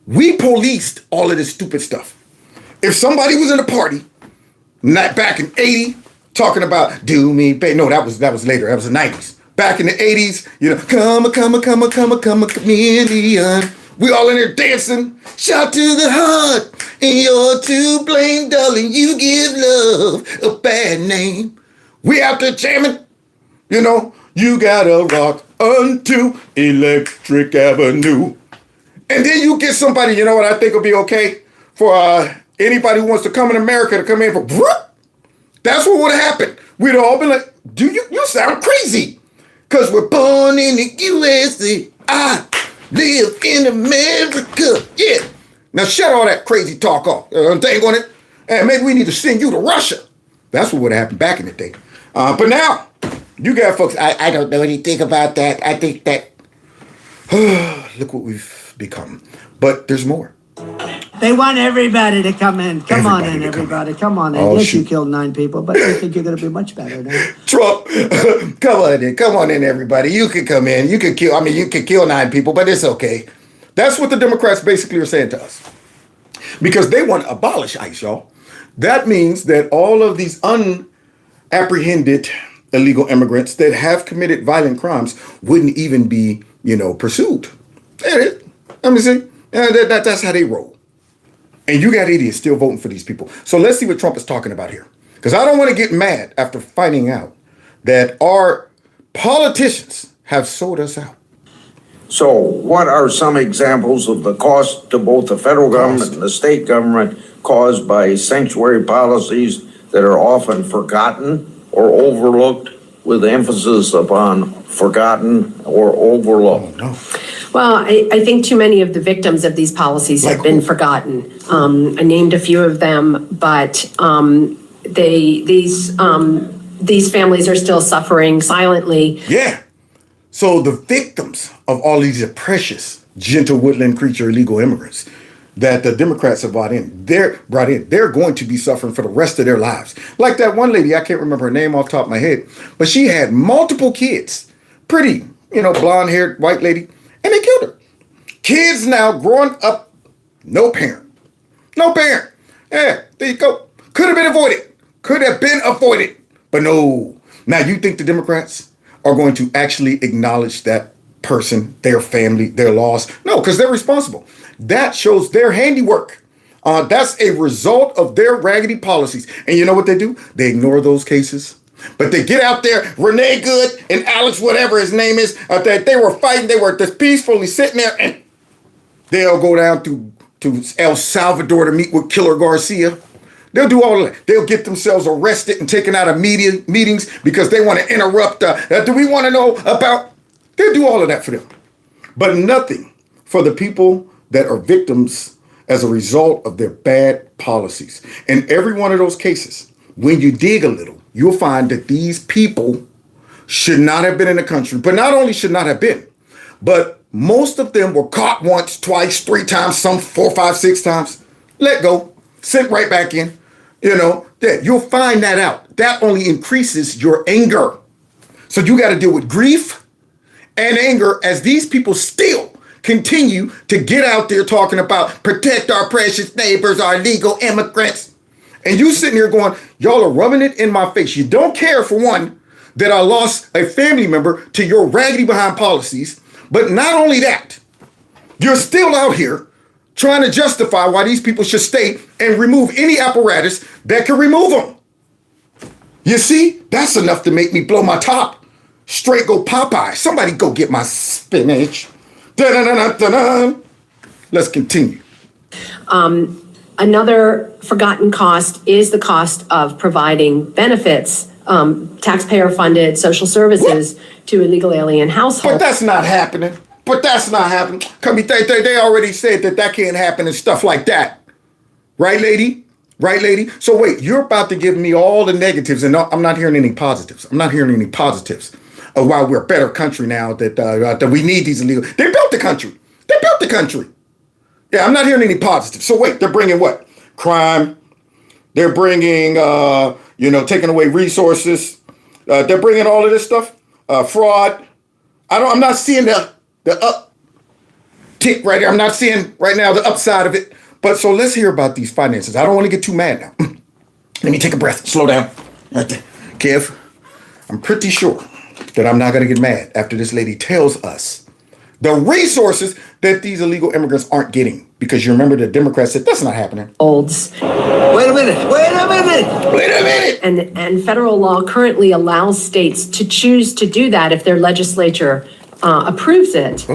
Speaker 1: we policed all of this stupid stuff. If somebody was in a party, not back in 80, talking about do me, no, that was later. That was the 90s. Back in the 80s, you know, come a chameleon. We all in there dancing, shout to the heart, and you're to blame, darling. You give love a bad name. We out there jamming, you know. You gotta rock unto Electric Avenue. And then you get somebody, you know what I think will be okay for anybody who wants to come in America to come in for, that's what would have happened. We'd all been like, you sound crazy. Because we're born in the USA. I live in America. Yeah. Now shut all that crazy talk off. Dang on it. And maybe we need to send you to Russia. That's what would have happened back in the day. But now, you got folks,
Speaker 11: I don't know anything about that. I think that...
Speaker 1: look what we've become. But there's more.
Speaker 8: They want everybody to come in. Come on in, everybody. Come on in.
Speaker 1: Oh,
Speaker 8: Yes,
Speaker 1: shoot.
Speaker 8: you killed 9 people, but I think you're going to be much better now.
Speaker 1: Trump, come on in, everybody. You can come in. You can kill 9 people, but it's okay. That's what the Democrats basically are saying to us. Because they want to abolish ICE, y'all. That means that all of these unapprehended illegal immigrants that have committed violent crimes wouldn't even be, pursued. Let me see. That's how they roll. And you got idiots still voting for these people. So let's see what Trump is talking about here. Because I don't want to get mad after finding out that our politicians have sold us out.
Speaker 12: So what are some examples of the cost to both the federal government and the state government caused by sanctuary policies that are often forgotten or overlooked, with emphasis upon forgotten or overlooked?
Speaker 1: Oh, no.
Speaker 13: Well, I think too many of the victims of these policies have been forgotten. I named a few of them, but these families are still suffering silently.
Speaker 1: Yeah. So the victims of all these precious, gentle woodland creature illegal immigrants that the Democrats have brought in, they're going to be suffering for the rest of their lives. Like that one lady, I can't remember her name off the top of my head, but she had multiple kids, pretty, blonde-haired white lady, and they killed her. Kids now growing up, no parent. No parent. Yeah, there you go. Could have been avoided. Could have been avoided. But no. Now you think the Democrats are going to actually acknowledge that person, their family, their loss? No, because they're responsible. That shows their handiwork. That's a result of their raggedy policies. And you know what they do? They ignore those cases. But they get out there, Renee Good and Alex, whatever his name is, that they were fighting, they were just peacefully sitting there, and they'll go down to El Salvador to meet with Killer Garcia. They'll do all of that. They'll get themselves arrested and taken out of meetings because they want to interrupt. Do we want to know about? They'll do all of that for them. But nothing for the people that are victims as a result of their bad policies. In every one of those cases, when you dig a little, you'll find that these people should not have been in the country, but not only should not have been, but most of them were caught once, twice, 3 times, some 4, 5, 6 times, let go, sent right back in. You'll find that out. That only increases your anger. So you got to deal with grief and anger as these people still continue to get out there talking about protect our precious neighbors, our legal immigrants. And you sitting here going, y'all are rubbing it in my face. You don't care, for one, that I lost a family member to your raggedy behind policies. But not only that, you're still out here trying to justify why these people should stay and remove any apparatus that can remove them. You see, that's enough to make me blow my top. Straight go Popeye. Somebody go get my spinach. Dun-dun-dun-dun-dun. Let's continue.
Speaker 13: Another forgotten cost is the cost of providing benefits, taxpayer-funded social services to illegal alien households.
Speaker 1: But that's not happening. They already said that can't happen and stuff like that. Right, lady? Right, lady? So wait, you're about to give me all the negatives, and I'm not hearing any positives. I'm not hearing any positives of why we're a better country now, that we need these illegal. They built the country. Yeah, I'm not hearing any positives. So wait, they're bringing what? Crime. They're bringing, taking away resources. They're bringing all of this stuff. Fraud. I'm not seeing the uptick right there. I'm not seeing right now the upside of it. But so let's hear about these finances. I don't want to get too mad now. Let me take a breath. Slow down. Right there. Kev, I'm pretty sure that I'm not going to get mad after this lady tells us the resources that these illegal immigrants aren't getting. Because you remember the Democrats said, that's not happening.
Speaker 13: Olds.
Speaker 11: Wait a minute.
Speaker 13: And federal law currently allows states to choose to do that if their legislature approves it.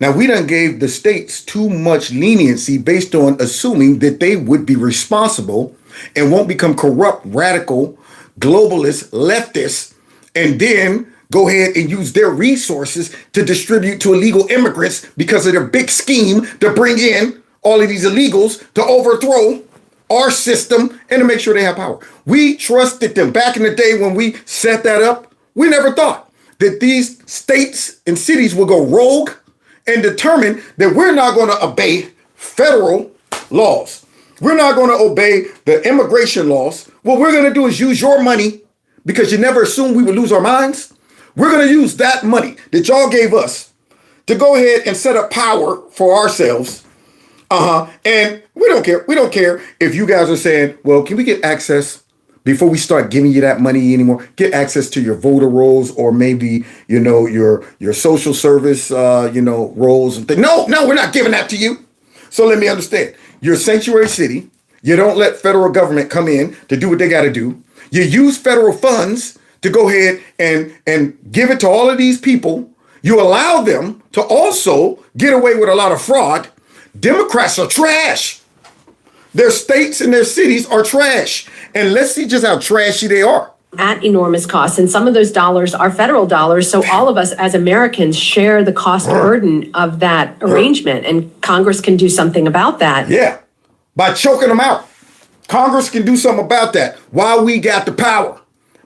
Speaker 1: Now, we done gave the states too much leniency based on assuming that they would be responsible and won't become corrupt, radical, globalist, leftists, and then go ahead and use their resources to distribute to illegal immigrants because of their big scheme to bring in all of these illegals to overthrow our system and to make sure they have power. We trusted them. Back in the day when we set that up, we never thought that these states and cities will go rogue and determine that we're not going to obey federal laws. We're not going to obey the immigration laws. What we're going to do is use your money, because you never assumed we would lose our minds. We're going to use that money that y'all gave us to go ahead and set up power for ourselves. And we don't care. We don't care if you guys are saying, well, can we get access before we start giving you that money anymore? Get access to your voter rolls, or maybe, your social service, rolls and things. No, we're not giving that to you. So let me understand. You're a sanctuary city. You don't let federal government come in to do what they got to do. You use federal funds to go ahead and give it to all of these people. You allow them to also get away with a lot of fraud. Democrats are trash. Their states and their cities are trash. And let's see just how trashy they are.
Speaker 13: At enormous cost. And some of those dollars are federal dollars. So all of us as Americans share the cost burden of that arrangement. And Congress can do something about that.
Speaker 1: Yeah, by choking them out. Congress can do something about that while we got the power.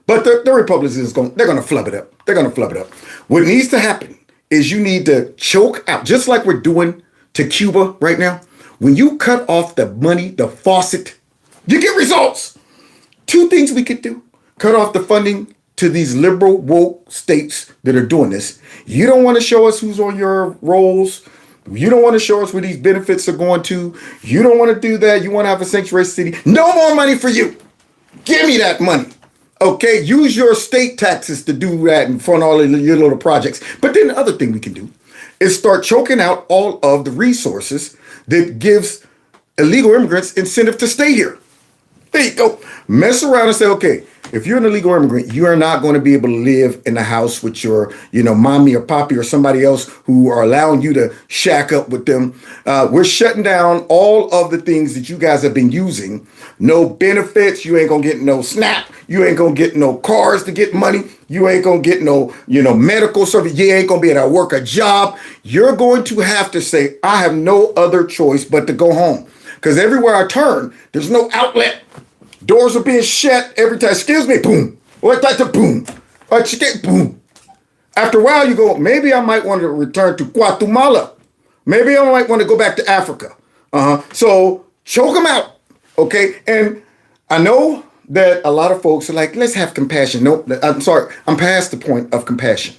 Speaker 1: But the Republicans, they're going to flub it up. They're going to flub it up. What needs to happen is you need to choke out, just like we're doing to Cuba right now. When you cut off the money, the faucet, you get results. Two things we could do. Cut off the funding to these liberal woke states that are doing this. You don't want to show us who's on your rolls. You don't want to show us where these benefits are going to. You don't want to do that. You want to have a sanctuary city. No more money for you. Give me that money. Okay, use your state taxes to do that and fund all of your little projects. But then the other thing we can do is start choking out all of the resources that gives illegal immigrants incentive to stay here. There you go. Mess around and say, okay, if you're an illegal immigrant, you are not going to be able to live in the house with your, mommy or poppy or somebody else who are allowing you to shack up with them. We're shutting down all of the things that you guys have been using. No benefits. You ain't going to get no SNAP. You ain't going to get no cars to get money. You ain't going to get no, medical service. You ain't going to be able to work a job. You're going to have to say, I have no other choice but to go home. Because everywhere I turn, there's no outlet. Doors are being shut every time. Excuse me, boom. What type of boom? Boom. After a while, you go, maybe I might want to return to Guatemala. Maybe I might want to go back to Africa. So choke them out, okay? And I know that a lot of folks are like, let's have compassion. No, I'm sorry. I'm past the point of compassion.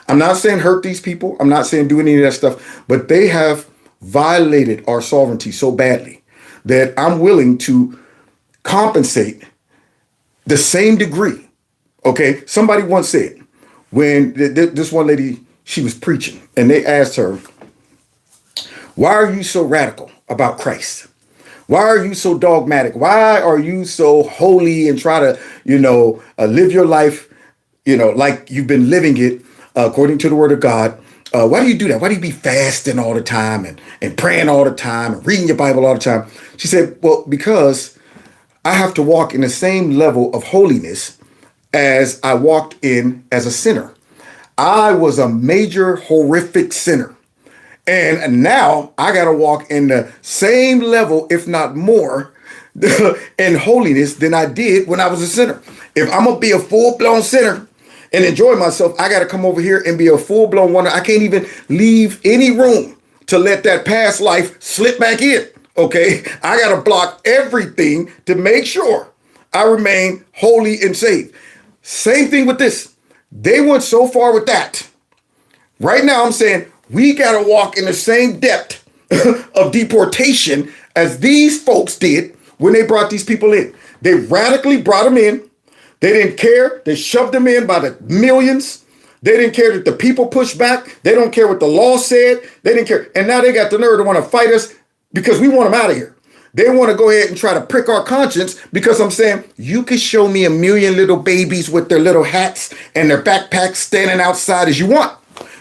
Speaker 1: I'm not saying hurt these people. I'm not saying do any of that stuff. But they have violated our sovereignty so badly that I'm willing to compensate the same degree. Okay, somebody once said when this one lady, she was preaching and they asked her, why are you so radical about Christ? Why are you so dogmatic? Why are you so holy and try to, live your life, like you've been living it according to the word of God? Why do you do that? Why do you be fasting all the time and praying all the time and reading your Bible all the time? She said, well, because I have to walk in the same level of holiness as I walked in as a sinner. I was a major horrific sinner. And now I got to walk in the same level, if not more, in holiness than I did when I was a sinner. If I'm going to be a full-blown sinner and enjoy myself, I got to come over here and be a full-blown one. I can't even leave any room to let that past life slip back in. Okay, I got to block everything to make sure I remain holy and saved. Same thing with this. They went so far with that. Right now, I'm saying we got to walk in the same depth of deportation as these folks did when they brought these people in. They radically brought them in. They didn't care. They shoved them in by the millions. They didn't care that the people pushed back. They don't care what the law said. They didn't care. And now they got the nerve to want to fight us because we want them out of here. They want to go ahead and try to prick our conscience because I'm saying you can show me a million little babies with their little hats and their backpacks standing outside as you want.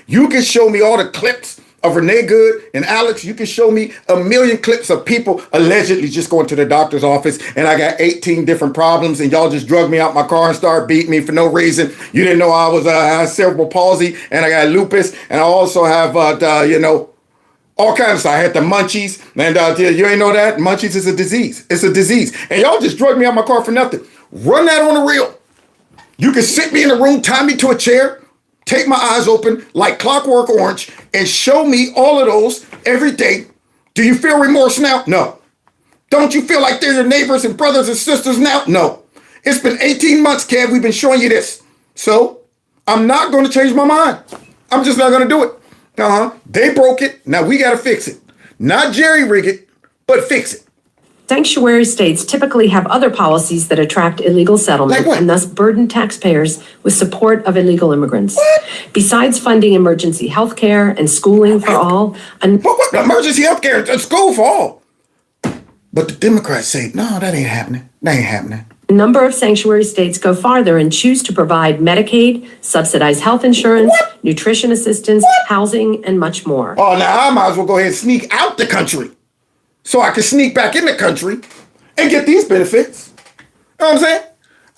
Speaker 1: You can show me all the clips of Renee Good and Alex. You can show me a million clips of people allegedly just going to the doctor's office and I got 18 different problems and y'all just drug me out my car and started beating me for no reason. You didn't know I was had cerebral palsy and I got lupus and I also have all kinds of stuff. I had the munchies, and you ain't know that? Munchies is a disease. It's a disease. And y'all just drug me out my car for nothing. Run that on the reel. You can sit me in a room, tie me to a chair, take my eyes open like Clockwork Orange, and show me all of those every day. Do you feel remorse now? No. Don't you feel like they're your neighbors and brothers and sisters now? No. It's been 18 months, Kev. We've been showing you this. So I'm not going to change my mind. I'm just not going to do it. They broke it. Now we got to fix it. Not jerry-rig it, but fix it.
Speaker 13: Sanctuary states typically have other policies that attract illegal settlement and thus burden taxpayers with support of illegal immigrants. What? Besides funding emergency health care and schooling for all.
Speaker 1: What? Emergency health care and school for all? But the Democrats say, no, that ain't happening. That ain't happening.
Speaker 13: A number of sanctuary states go farther and choose to provide Medicaid, subsidized health insurance, nutrition assistance, housing, and much more.
Speaker 1: Oh, now I might as well go ahead and sneak out the country so I can sneak back in the country and get these benefits. You know what I'm saying?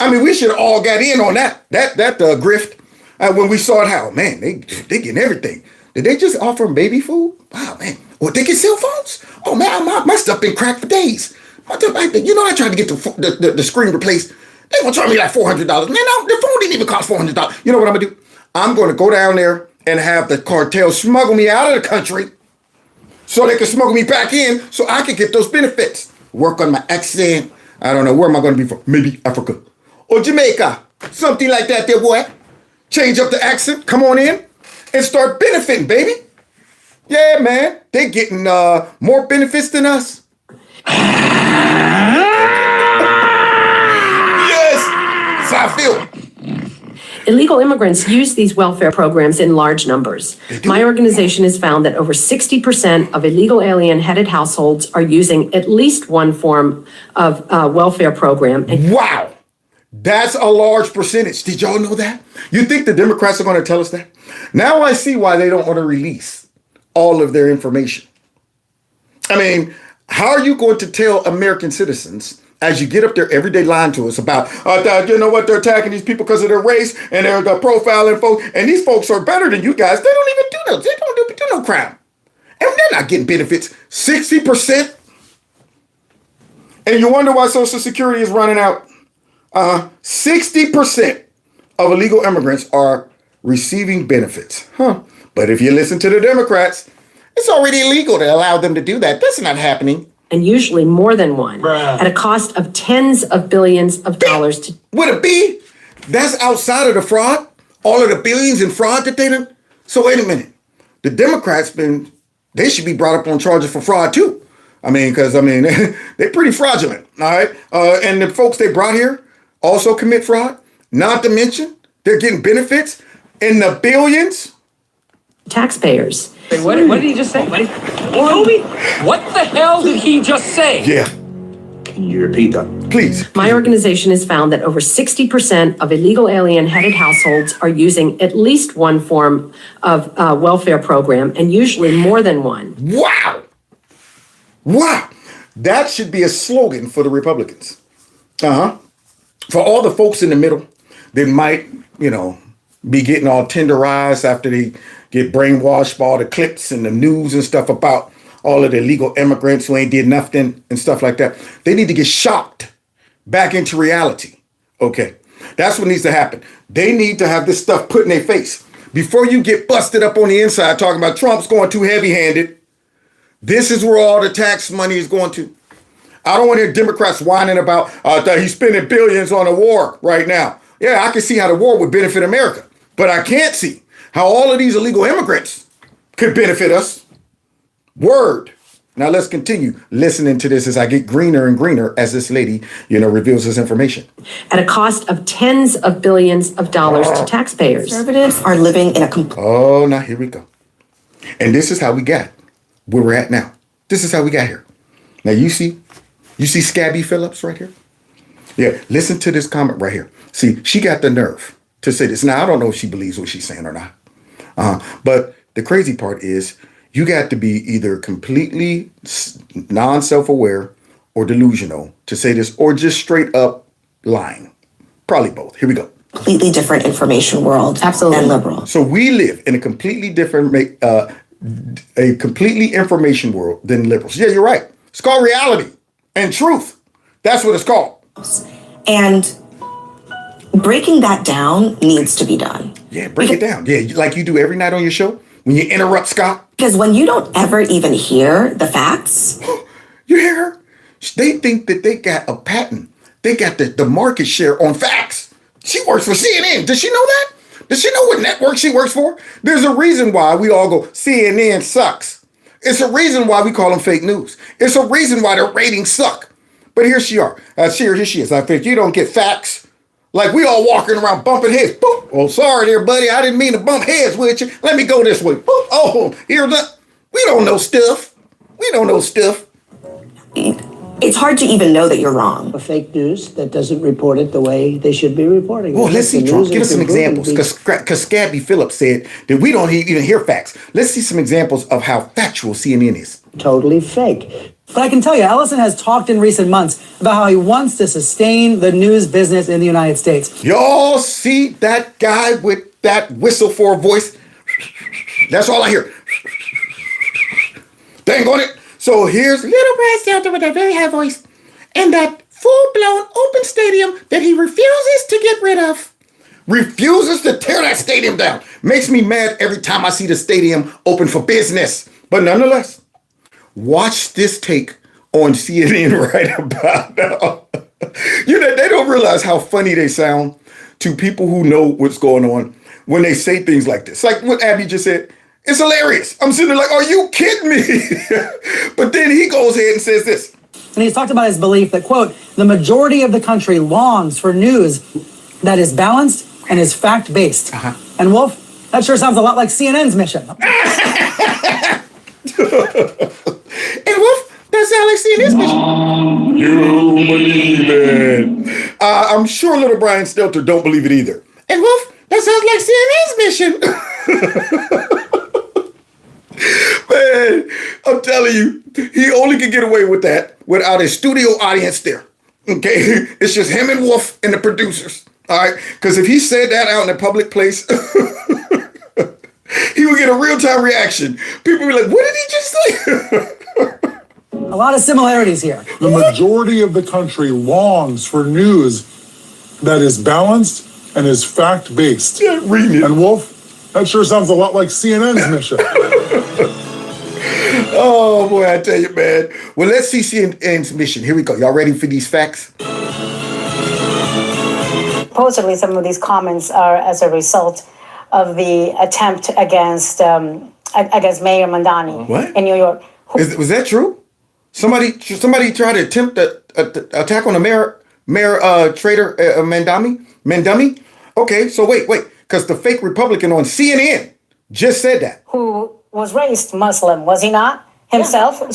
Speaker 1: I mean, we should have all got in on that grift when we saw it how, man, they getting everything. Did they just offer them baby food? Wow, man. Well, they get cell phones? Oh, man, my stuff been cracked for days. I tried to get the screen replaced. They gonna charge me like $400. Man, no, the phone didn't even cost $400. You know what I'm gonna do? I'm gonna go down there and have the cartel smuggle me out of the country so they can smuggle me back in so I can get those benefits. Work on my accent. I don't know, where am I gonna be from? Maybe Africa or Jamaica. Something like that there, boy. Change up the accent, come on in, and start benefiting, baby. Yeah, man, they getting more benefits than us. Yes, that's how I feel.
Speaker 13: Illegal immigrants use these welfare programs in large numbers. My organization has found that over 60% of illegal alien-headed households are using at least one form of welfare program.
Speaker 1: Wow, that's a large percentage. Did y'all know that? You think the Democrats are going to tell us that? Now I see why they don't want to release all of their information. I mean, how are you going to tell American citizens as you get up there every day lying to us about, you know what, they're attacking these people because of their race and they're profiling folks, and these folks are better than you guys. They don't even do no, they don't do no crime. And they're not getting benefits. 60%. And you wonder why Social Security is running out. 60% of illegal immigrants are receiving benefits. But if you listen to the Democrats, it's already illegal to allow them to do that. That's not happening.
Speaker 13: And usually more than one, at a cost of tens of billions of dollars.
Speaker 1: With a B? That's outside of the fraud? All of the billions in fraud that they done? So wait a minute. The Democrats they should be brought up on charges for fraud too. Because they're pretty fraudulent, all right? And the folks they brought here also commit fraud. Not to mention, they're getting benefits in the billions.
Speaker 13: Taxpayers.
Speaker 14: What did he just say? Toby, what the hell did he just say?
Speaker 1: Yeah.
Speaker 12: Can you repeat that?
Speaker 1: Please.
Speaker 13: My organization has found that over 60% of illegal alien-headed households are using at least one form of welfare program, and usually more than one.
Speaker 1: Wow. Wow. That should be a slogan for the Republicans. For all the folks in the middle that might, be getting all tenderized after they get brainwashed by all the clips and the news and stuff about all of the illegal immigrants who ain't did nothing and stuff like that. They need to get shocked back into reality. Okay, that's what needs to happen. They need to have this stuff put in their face. Before you get busted up on the inside talking about Trump's going too heavy-handed, this is where all the tax money is going to. I don't want to hear Democrats whining about that he's spending billions on a war right now. Yeah, I can see how the war would benefit America, but I can't see how all of these illegal immigrants could benefit us. Word. Now let's continue listening to this as I get greener and greener as this lady, reveals this information.
Speaker 13: At a cost of tens of billions of dollars to taxpayers.
Speaker 6: Conservatives are living in a
Speaker 1: Oh, now here we go. And this is how we got where we're at now. This is how we got here. Now you see Scabby Phillips right here? Yeah, listen to this comment right here. See, she got the nerve to say this. Now, I don't know if she believes what she's saying or not. But the crazy part is you got to be either completely non-self-aware or delusional to say this, or just straight up lying. Probably both. Here we go.
Speaker 6: completely different information world.
Speaker 13: Absolutely.
Speaker 6: And liberal.
Speaker 1: So we live in a completely different, information world than liberals. Yeah, you're right. It's called reality and truth. That's what it's called.
Speaker 6: And breaking that down needs to be done.
Speaker 1: Yeah, break it down. Yeah, like you do every night on your show when you interrupt Scott.
Speaker 6: Because when you don't ever even hear the facts.
Speaker 1: You hear her? They think that they got a patent. They got the market share on facts. She works for CNN. Does she know that? Does she know what network she works for? There's a reason why we all go, CNN sucks. It's a reason why we call them fake news. It's a reason why their ratings suck. But here she is. I think you don't get facts. Like we all walking around bumping heads. Boop. Oh, sorry there, buddy. I didn't mean to bump heads with you. Let me go this way. Boop. Oh, here's that. We don't know stuff. We don't know stuff.
Speaker 15: it's hard to even know that you're wrong.
Speaker 8: Fake news that doesn't report it the way they should be reporting it.
Speaker 1: Well, let's see,
Speaker 8: The
Speaker 1: Trump.
Speaker 8: news
Speaker 1: Give us
Speaker 8: has
Speaker 1: some
Speaker 8: been proven to
Speaker 1: examples,
Speaker 8: be-
Speaker 1: because Scabby Phillips said that we don't even hear facts. Let's see some examples of how factual CNN is.
Speaker 8: Totally fake.
Speaker 16: But I can tell you, Ellison has talked in recent months about how he wants to sustain the news business in the United States.
Speaker 1: Y'all see that guy with that whistle for a voice? That's all I hear. Dang on it. So here's little Brad Shelton with that very high voice and that full-blown open stadium that he refuses to get rid of. Refuses to tear that stadium down. Makes me mad every time I see the stadium open for business. But nonetheless, watch this take on CNN right about now. You know, they don't realize how funny they sound to people who know what's going on when they say things like this. Like what Abby just said. It's hilarious. I'm sitting there like, are you kidding me? But then he goes ahead and says this.
Speaker 16: And he's talked about his belief that, quote, the majority of the country longs for news that is balanced and is fact-based. And Wolf, that sure sounds a lot like CNN's mission.
Speaker 1: And Wolf, that sounds like CNN's mission. You believe it. I'm sure little Brian Stelter don't believe it either. And Wolf, that sounds like CNN's mission. Man, I'm telling you, he only can get away with that without a studio audience there. Okay? It's just him and Wolf and the producers. All right? Because if he said that out in a public place, he would get a real-time reaction. People would be like, what did he just say?
Speaker 16: A lot of similarities here.
Speaker 17: The majority of the country longs for news that is balanced and is fact-based.
Speaker 1: Yeah, reading it.
Speaker 17: And Wolf, that sure sounds a lot like CNN's mission.
Speaker 1: Oh, boy, I tell you, man. Well, let's see CNN's mission. Here we go. Y'all ready for these facts?
Speaker 7: Supposedly, some of these comments are as a result of the attempt against Mayor Mamdani in New York.
Speaker 1: Was that true? Somebody tried to attempt the attack on the mayor traitor Mandami? Okay, so wait, because the fake Republican on CNN just said that.
Speaker 7: Who was raised Muslim, was he not? Himself. Yeah.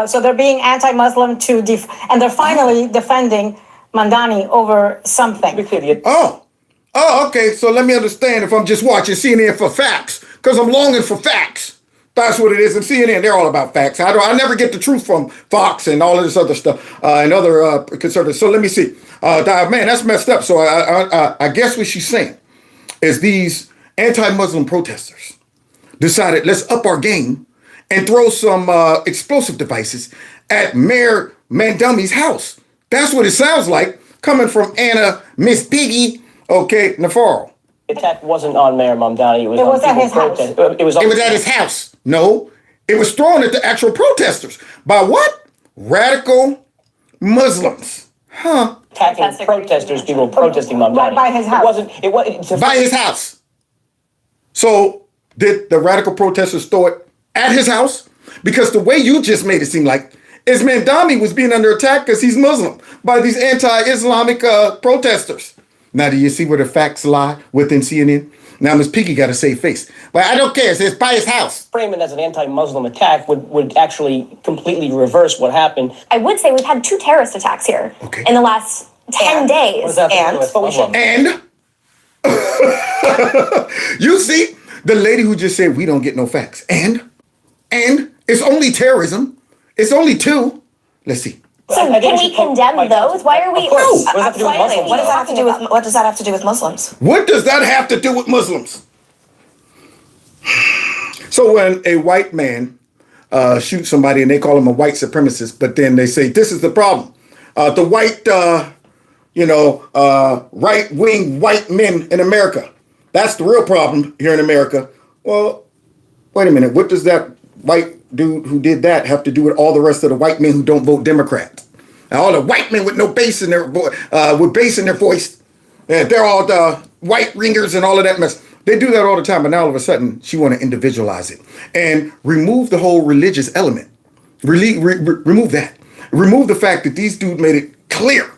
Speaker 7: So they're being anti-Muslim and they're finally defending Mandani over something.
Speaker 1: Oh, okay. So let me understand if I'm just watching CNN for facts, because I'm longing for facts. That's what it is. And CNN, they're all about facts. I never get the truth from Fox and all of this other stuff and other conservatives. So let me see. Man, that's messed up. So I guess what she's saying is these anti-Muslim protesters decided, let's up our game and throw some explosive devices at Mayor Mandami's house. That's what it sounds like coming from Miss Piggy, okay, Navarro.
Speaker 4: The attack wasn't on Mayor Mamdani. It was
Speaker 7: at his house.
Speaker 4: It was
Speaker 1: at his house. No, it was thrown at the actual protesters. By what? Radical Muslims. Huh.
Speaker 4: Attacking protesters, people protesting Mamdani.
Speaker 7: By his house.
Speaker 4: It wasn't.
Speaker 1: By his house. So did the radical protesters throw it at his house? Because the way you just made it seem like is Mandami was being under attack because he's Muslim by these anti-Islamic protesters. Now, do you see where the facts lie within CNN? Now, Ms. Piggy got a safe face. But I don't care. It's by his house.
Speaker 4: Frame it as an anti-Muslim attack would actually completely reverse what happened.
Speaker 5: I would say we've had 2 terrorist attacks here in the last 10 days.
Speaker 1: And you see, the lady who just said we don't get no facts. And it's only terrorism. It's only 2. Let's see.
Speaker 3: So can we condemn those? Why are we?
Speaker 4: What does that have to do with Muslims?
Speaker 3: What does that have to do with Muslims?
Speaker 1: What does that have to do with Muslims? So when a white man shoots somebody and they call him a white supremacist, but then they say this is the problem: the white, right-wing white men in America. That's the real problem here in America. Well, wait a minute. What does that white dude who did that have to do with all the rest of the white men who don't vote Democrat? And all the white men with no bass in their with bass in their voice, they're all the white ringers and all of that mess. They do that all the time, but now all of a sudden she want to individualize it and remove the whole religious element. Remove that. Remove the fact that these dudes made it clear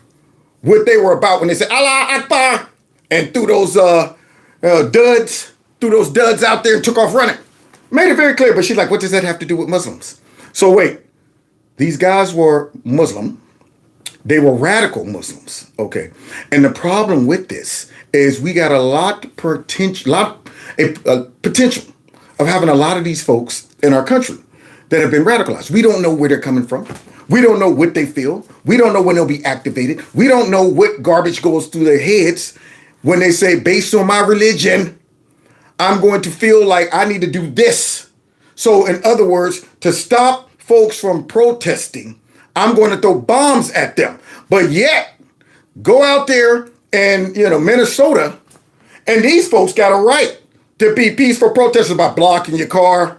Speaker 1: what they were about when they said Allah Akbar and threw those duds out there and took off running. Made it very clear, but she's like, what does that have to do with Muslims? So wait, These guys were Muslim. They were radical Muslims. Okay. And the problem with this is we got a potential of having a lot of these folks in our country that have been radicalized. We don't know where they're coming from. We don't know what they feel. We don't know when they'll be activated. We don't know what garbage goes through their heads when they say, based on my religion, I'm going to feel like I need to do this. So in other words, to stop folks from protesting, I'm going to throw bombs at them. But yet, go out there and, Minnesota, and these folks got a right to be peaceful protesters by blocking your car,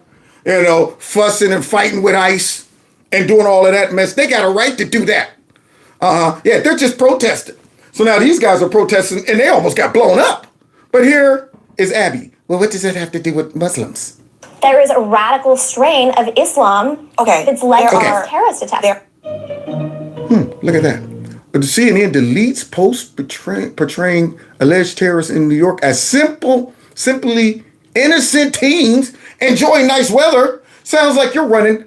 Speaker 1: fussing and fighting with ICE and doing all of that mess. They got a right to do that. Yeah, they're just protesting. So now these guys are protesting and they almost got blown up. But here is Abby. Well, what does that have to do with Muslims?
Speaker 5: There is a radical strain of Islam that's led to these terrorist attacks.
Speaker 1: Look at that. But the CNN deletes posts portraying alleged terrorists in New York as simply innocent teens enjoying nice weather. Sounds like you're running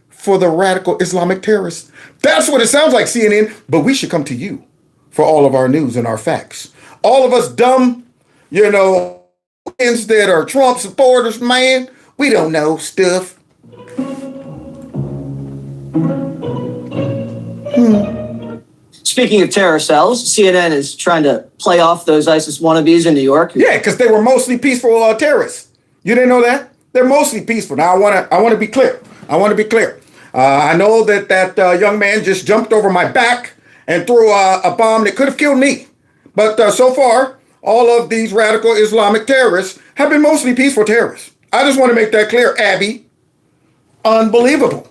Speaker 1: for the radical Islamic terrorists. That's what it sounds like, CNN. But we should come to you for all of our news and our facts. All of us dumb, that are Trump supporters, man, we don't know stuff.
Speaker 4: Speaking of terror cells, CNN is trying to play off those ISIS wannabes in New York.
Speaker 1: Yeah, because they were mostly peaceful terrorists. You didn't know that? They're mostly peaceful. Now, I want to be clear. I know that young man just jumped over my back and threw a bomb that could have killed me. But so far, all of these radical Islamic terrorists have been mostly peaceful terrorists. I just want to make that clear, Abby. Unbelievable.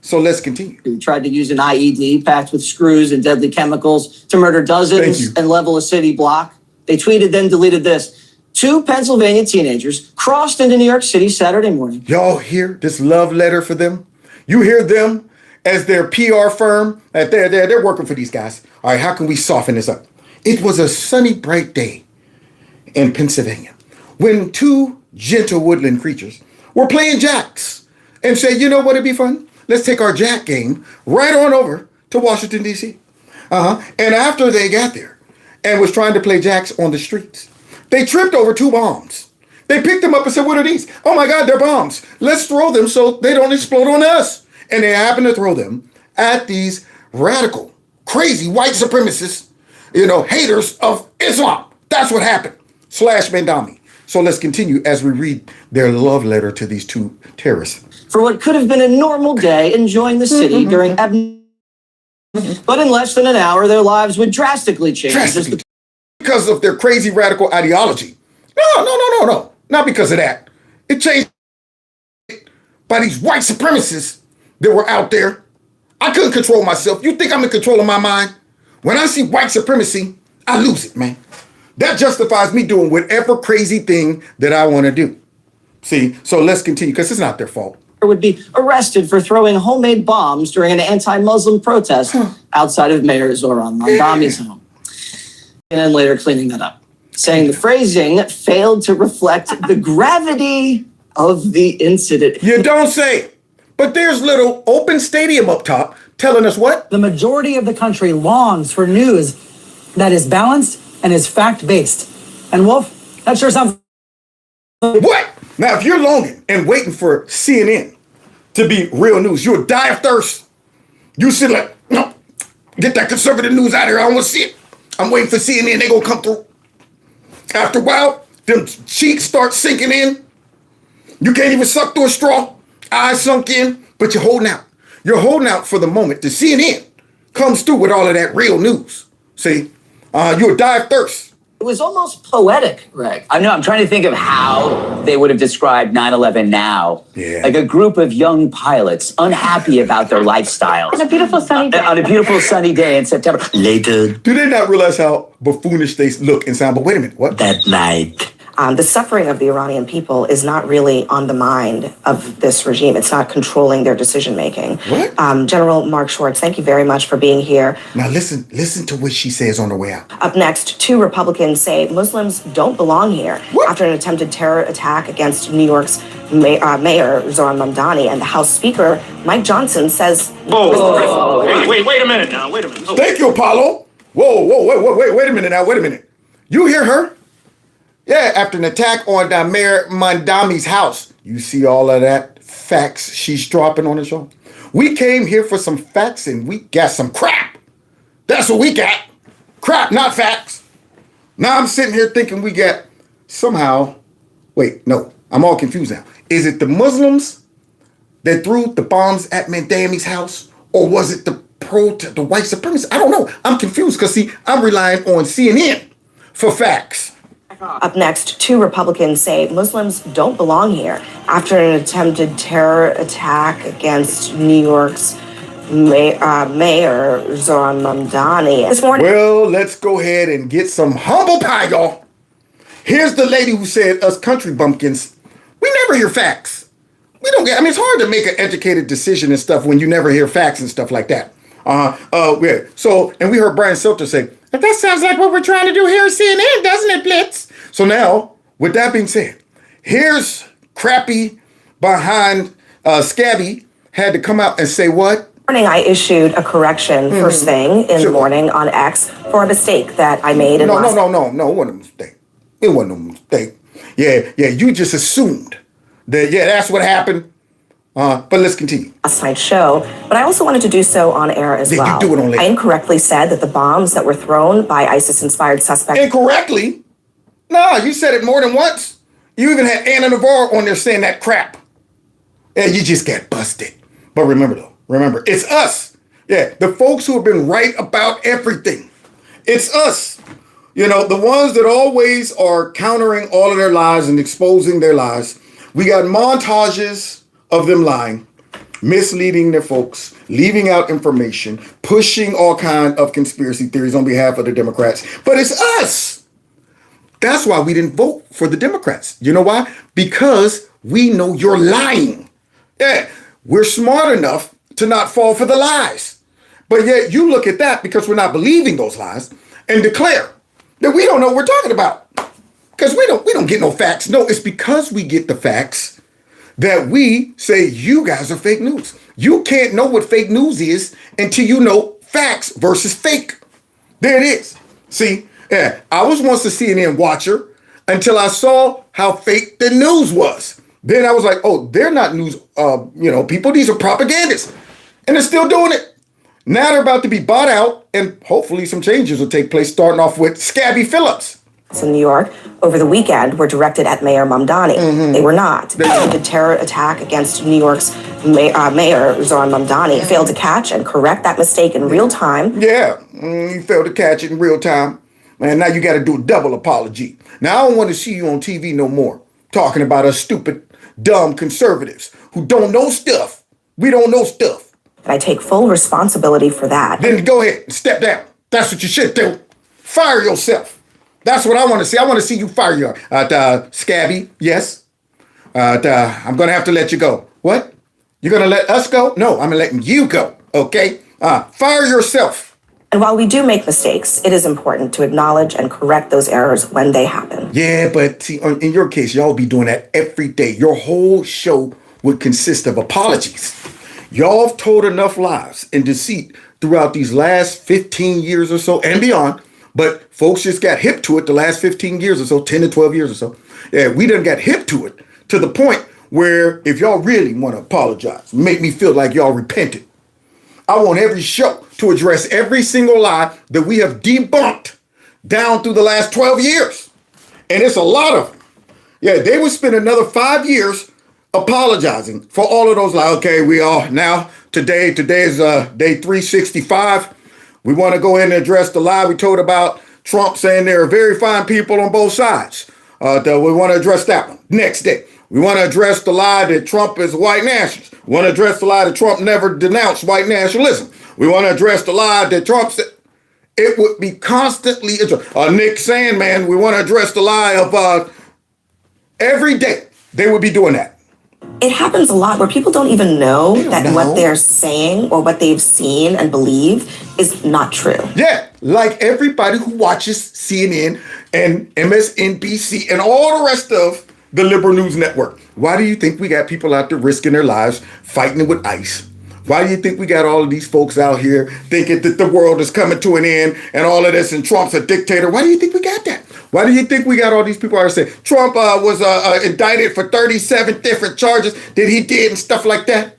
Speaker 1: So let's continue.
Speaker 4: He tried to use an IED packed with screws and deadly chemicals to murder dozens and level a city block. They tweeted, then deleted this. 2 Pennsylvania teenagers crossed into New York City Saturday morning.
Speaker 1: Y'all hear this love letter for them? You hear them as their PR firm? They're working for these guys. All right, how can we soften this up? It was a sunny, bright day in Pennsylvania when 2 gentle woodland creatures were playing jacks and said, you know what would be fun? Let's take our jack game right on over to Washington, D.C. And after they got there and was trying to play jacks on the streets, they tripped over 2 bombs. They picked them up and said, what are these? Oh my God, they're bombs. Let's throw them so they don't explode on us. And they happened to throw them at these radical, crazy white supremacists, haters of Islam. That's what happened. /Mandami. So let's continue as we read their love letter to these 2 terrorists.
Speaker 4: For what could have been a normal day enjoying the city during but in less than an hour, their lives would drastically change.
Speaker 1: Because of their crazy radical ideology. No. Not because of that. It changed by these white supremacists that were out there. I couldn't control myself. You think I'm in control of my mind? When I see white supremacy, I lose it, man. That justifies me doing whatever crazy thing that I want to do. See, so let's continue because it's not their fault.
Speaker 4: Would be arrested for throwing homemade bombs during an anti-Muslim protest outside of Mayor Zoran Mandami's home. And then later cleaning that up, saying the phrasing failed to reflect the gravity of the incident.
Speaker 1: You don't say. But there's little open stadium up top telling us what?
Speaker 16: The majority of the country longs for news that is balanced and is fact-based. And Wolf, that sure sounds...
Speaker 1: What? Now, if you're longing and waiting for CNN to be real news, you'll die of thirst. You sit like, no, get that conservative news out of here. I don't want to see it. I'm waiting for CNN. They gonna come through. After a while, them cheeks start sinking in. You can't even suck through a straw. Eyes sunk in, but you're holding out. You're holding out for the moment the CNN comes through with all of that real news. See, you'll die of thirst.
Speaker 4: It was almost poetic, Greg.
Speaker 18: I know. I'm trying to think of how they would have described 9/11 now.
Speaker 1: Yeah.
Speaker 18: Like a group of young pilots unhappy about their lifestyles.
Speaker 3: On a beautiful sunny day.
Speaker 18: On a beautiful sunny day in September. Later
Speaker 1: Do they not realize how buffoonish they look and sound? But wait a minute, what?
Speaker 18: that night,
Speaker 15: The suffering of the Iranian people is not really on the mind of this regime. It's not controlling their decision making.
Speaker 1: What?
Speaker 15: General Mark Schwartz, thank you very much for being here.
Speaker 1: Now listen to what she says on the way out.
Speaker 15: Up next, 2 Republicans say Muslims don't belong here after an attempted terror attack against New York's Mayor Zohran Mamdani, and the House Speaker Mike Johnson says.
Speaker 14: Whoa. Hey, wait a minute now. Wait a minute. Oh.
Speaker 1: Thank you, Apollo. Wait a minute now. Wait a minute. You hear her? Yeah, after an attack on Mayor Mamdani's house. You see all of that facts she's dropping on the show? We came here for some facts and we got some crap. That's what we got. Crap, not facts. Now I'm sitting here thinking we got somehow. Wait, no, I'm all confused now. Is it the Muslims that threw the bombs at Mamdani's house? Or was it the white supremacists? I don't know. I'm confused because, see, I'm relying on CNN for facts.
Speaker 15: Up next, 2 Republicans say Muslims don't belong here after an attempted terror attack against New York's Mayor Zohran Mamdani. This morning.
Speaker 1: Well, let's go ahead and get some humble pie, y'all. Here's the lady who said, us country bumpkins, we never hear facts. We don't get, it's hard to make an educated decision and stuff when you never hear facts and stuff like that. Yeah. So, and we heard Brian Selter say, that sounds like what we're trying to do here at CNN, doesn't it, Blitz? So now, with that being said, here's crappy behind Scabby had to come out and say what?
Speaker 15: Morning, I issued a correction first thing in the morning on X for a mistake that I made.
Speaker 1: No, it wasn't a mistake. It wasn't a mistake. Yeah, you just assumed that, that's what happened. But let's continue.
Speaker 15: Last night's show, but I also wanted to do so on air as well.
Speaker 1: You do it on
Speaker 15: I incorrectly said that the bombs that were thrown by ISIS-inspired suspects.
Speaker 1: Incorrectly? No, you said it more than once. You even had Anna Navarro on there saying that crap. Yeah, you just got busted. But remember, it's us. Yeah, the folks who have been right about everything. It's us. You know, the ones that always are countering all of their lies and exposing their lies. We got montages of them lying, misleading their folks, leaving out information, pushing all kind of conspiracy theories on behalf of the Democrats. But it's us. That's why we didn't vote for the Democrats. You know why? Because we know you're lying. Yeah, we're smart enough to not fall for the lies. But yet you look at that because we're not believing those lies and declare that we don't know what we're talking about. Because we don't get no facts. No, it's because we get the facts that we say you guys are fake news. You can't know what fake news is until you know facts versus fake. There it is. See, yeah, I was once a CNN watcher until I saw how fake the news was. Then I was like, oh, they're not news, people. These are propagandists. And they're still doing it. Now they're about to be bought out, and hopefully some changes will take place, starting off with Scabby Phillips.
Speaker 15: In New York over the weekend were directed at Mayor Mamdani. They were not. The terror attack against New York's Mayor Zohran Mamdani failed to catch and correct that mistake in real time.
Speaker 1: Yeah, you failed to catch it in real time. Man, now you got to do a double apology. Now I don't want to see you on TV no more talking about us stupid, dumb conservatives who don't know stuff. We don't know stuff.
Speaker 15: I take full responsibility for that.
Speaker 1: Then go ahead and step down. That's what you should do. Fire yourself. That's what I want to see. I want to see you fire your Scabby. Yes. I'm going to have to let you go. What? You're going to let us go? No, I'm letting you go. Okay? Fire yourself.
Speaker 15: And while we do make mistakes, it is important to acknowledge and correct those errors when they happen.
Speaker 1: Yeah, but see, in your case, y'all be doing that every day. Your whole show would consist of apologies. Y'all have told enough lies and deceit throughout these last 15 years or so and beyond. But folks just got hip to it the last 15 years or so, 10 to 12 years or so. Yeah, we done got hip to it to the point where if y'all really want to apologize, make me feel like y'all repented, I want every show to address every single lie that we have debunked down through the last 12 years. And it's a lot of them. Yeah, they would spend another 5 years apologizing for all of those lies. Okay, we all now, today is day 365. We want to go ahead and address the lie we told about Trump saying there are very fine people on both sides. We want to address that one. Next day, we want to address the lie that Trump is a white nationalist. We want to address the lie that Trump never denounced white nationalism. We want to address the lie that Trump said it would be constantly. Nick Sandman, we want to address the lie of Every day they would be doing that.
Speaker 15: It happens a lot where people don't even know that what they're saying or what they've seen and believe is not true.
Speaker 1: Yeah, like everybody who watches CNN and MSNBC and all the rest of the liberal news network. Why do you think we got people out there risking their lives fighting with ICE? Why do you think we got all of these folks out here thinking that the world is coming to an end and all of this and Trump's a dictator? Why do you think we got that? Why do you think we got all these people out there saying Trump was indicted for 37 different charges that he did and stuff like that?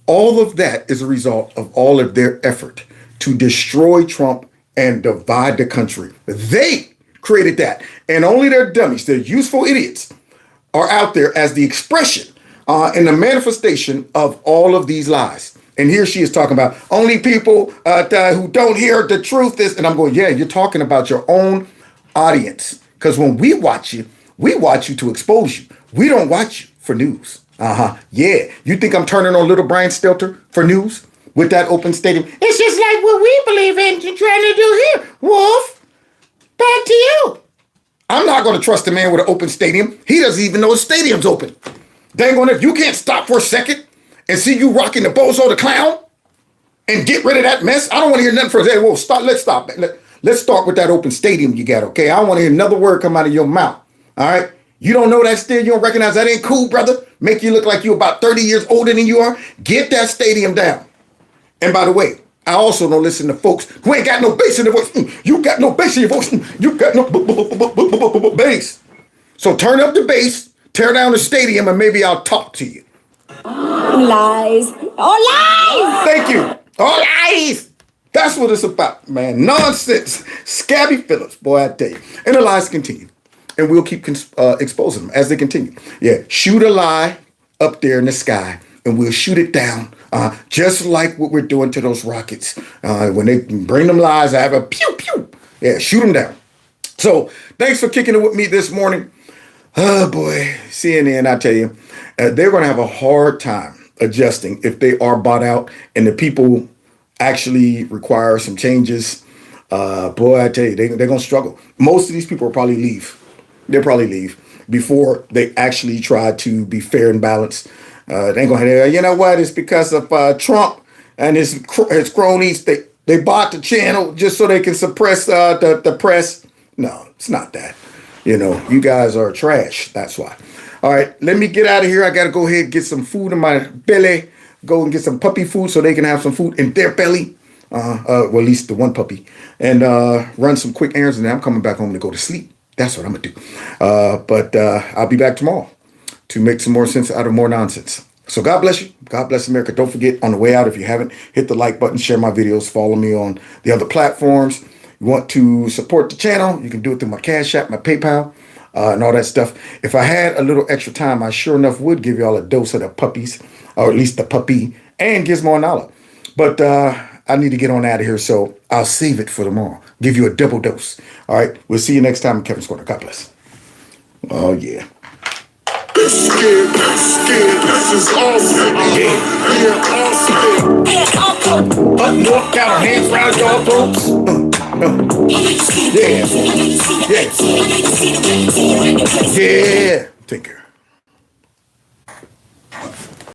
Speaker 1: All of that is a result of all of their effort to destroy Trump and divide the country. They created that. And only their dummies, their useful idiots, are out there as the expression and the manifestation of all of these lies. And here she is talking about only people who don't hear the truth is, and I'm going, yeah, you're talking about your own audience. Because when we watch you to expose you. We don't watch you for news. Yeah. You think I'm turning on little Brian Stelter for news with that open stadium?
Speaker 11: It's just like what we believe in and trying to do here. Wolf, back to you.
Speaker 1: I'm not going to trust a man with an open stadium. He doesn't even know the stadium's open. Dang on it, you can't stop for a second and see you rocking the bozo the clown and get rid of that mess. I don't want to hear nothing from hey, well, stop. Let's stop. Let's start with that open stadium you got, okay? I don't want to hear another word come out of your mouth, all right? You don't know that still? You don't recognize that ain't cool, brother? Make you look like you're about 30 years older than you are? Get that stadium down. And by the way, I also don't listen to folks who ain't got no bass in their voice. You got no bass in your voice. You got no bass. So turn up the bass, tear down the stadium, and maybe I'll talk to you.
Speaker 15: Lies. All lies!
Speaker 1: Thank you. All lies. That's what it's about, man. Nonsense. Scabby Phillips, boy, I tell you. And the lies continue. And we'll keep exposing them as they continue. Yeah, shoot a lie up there in the sky, and we'll shoot it down, just like what we're doing to those rockets. When they bring them lies, I have a pew, pew. Yeah, shoot them down. So thanks for kicking it with me this morning. Oh, boy, CNN, I tell you, they're going to have a hard time adjusting if they are bought out and the people actually require some changes. Boy, I tell you, they're going to struggle. Most of these people will probably leave. They'll probably leave before they actually try to be fair and balanced. They ain't going to, you know what, it's because of Trump and his cronies. They bought the channel just so they can suppress the press. No, it's not that. You know, you guys are trash. That's why. All right, let me get out of here. I got to go ahead and get some food in my belly. Go and get some puppy food so they can have some food in their belly. Well, at least the one puppy. And run some quick errands, and then I'm coming back home to go to sleep. That's what I'm going to do. But I'll be back tomorrow to make some more sense out of more nonsense. So God bless you. God bless America. Don't forget, on the way out, if you haven't, hit the like button, share my videos, follow me on the other platforms. You want to support the channel, you can do it through my Cash App, my PayPal, and all that stuff. If I had a little extra time, I sure enough would give y'all a dose of the puppies, or at least the puppy, and Gizmo and Nala. But I need to get on out of here, so I'll save it for tomorrow. Give you a double dose. All right, we'll see you next time in Kevin's Corner. God bless. Oh, yeah.
Speaker 17: Scared, this is awesome. Yeah, awesome.
Speaker 1: Up north, got our hands round your throats. Yeah. Yeah. Yeah. Take care.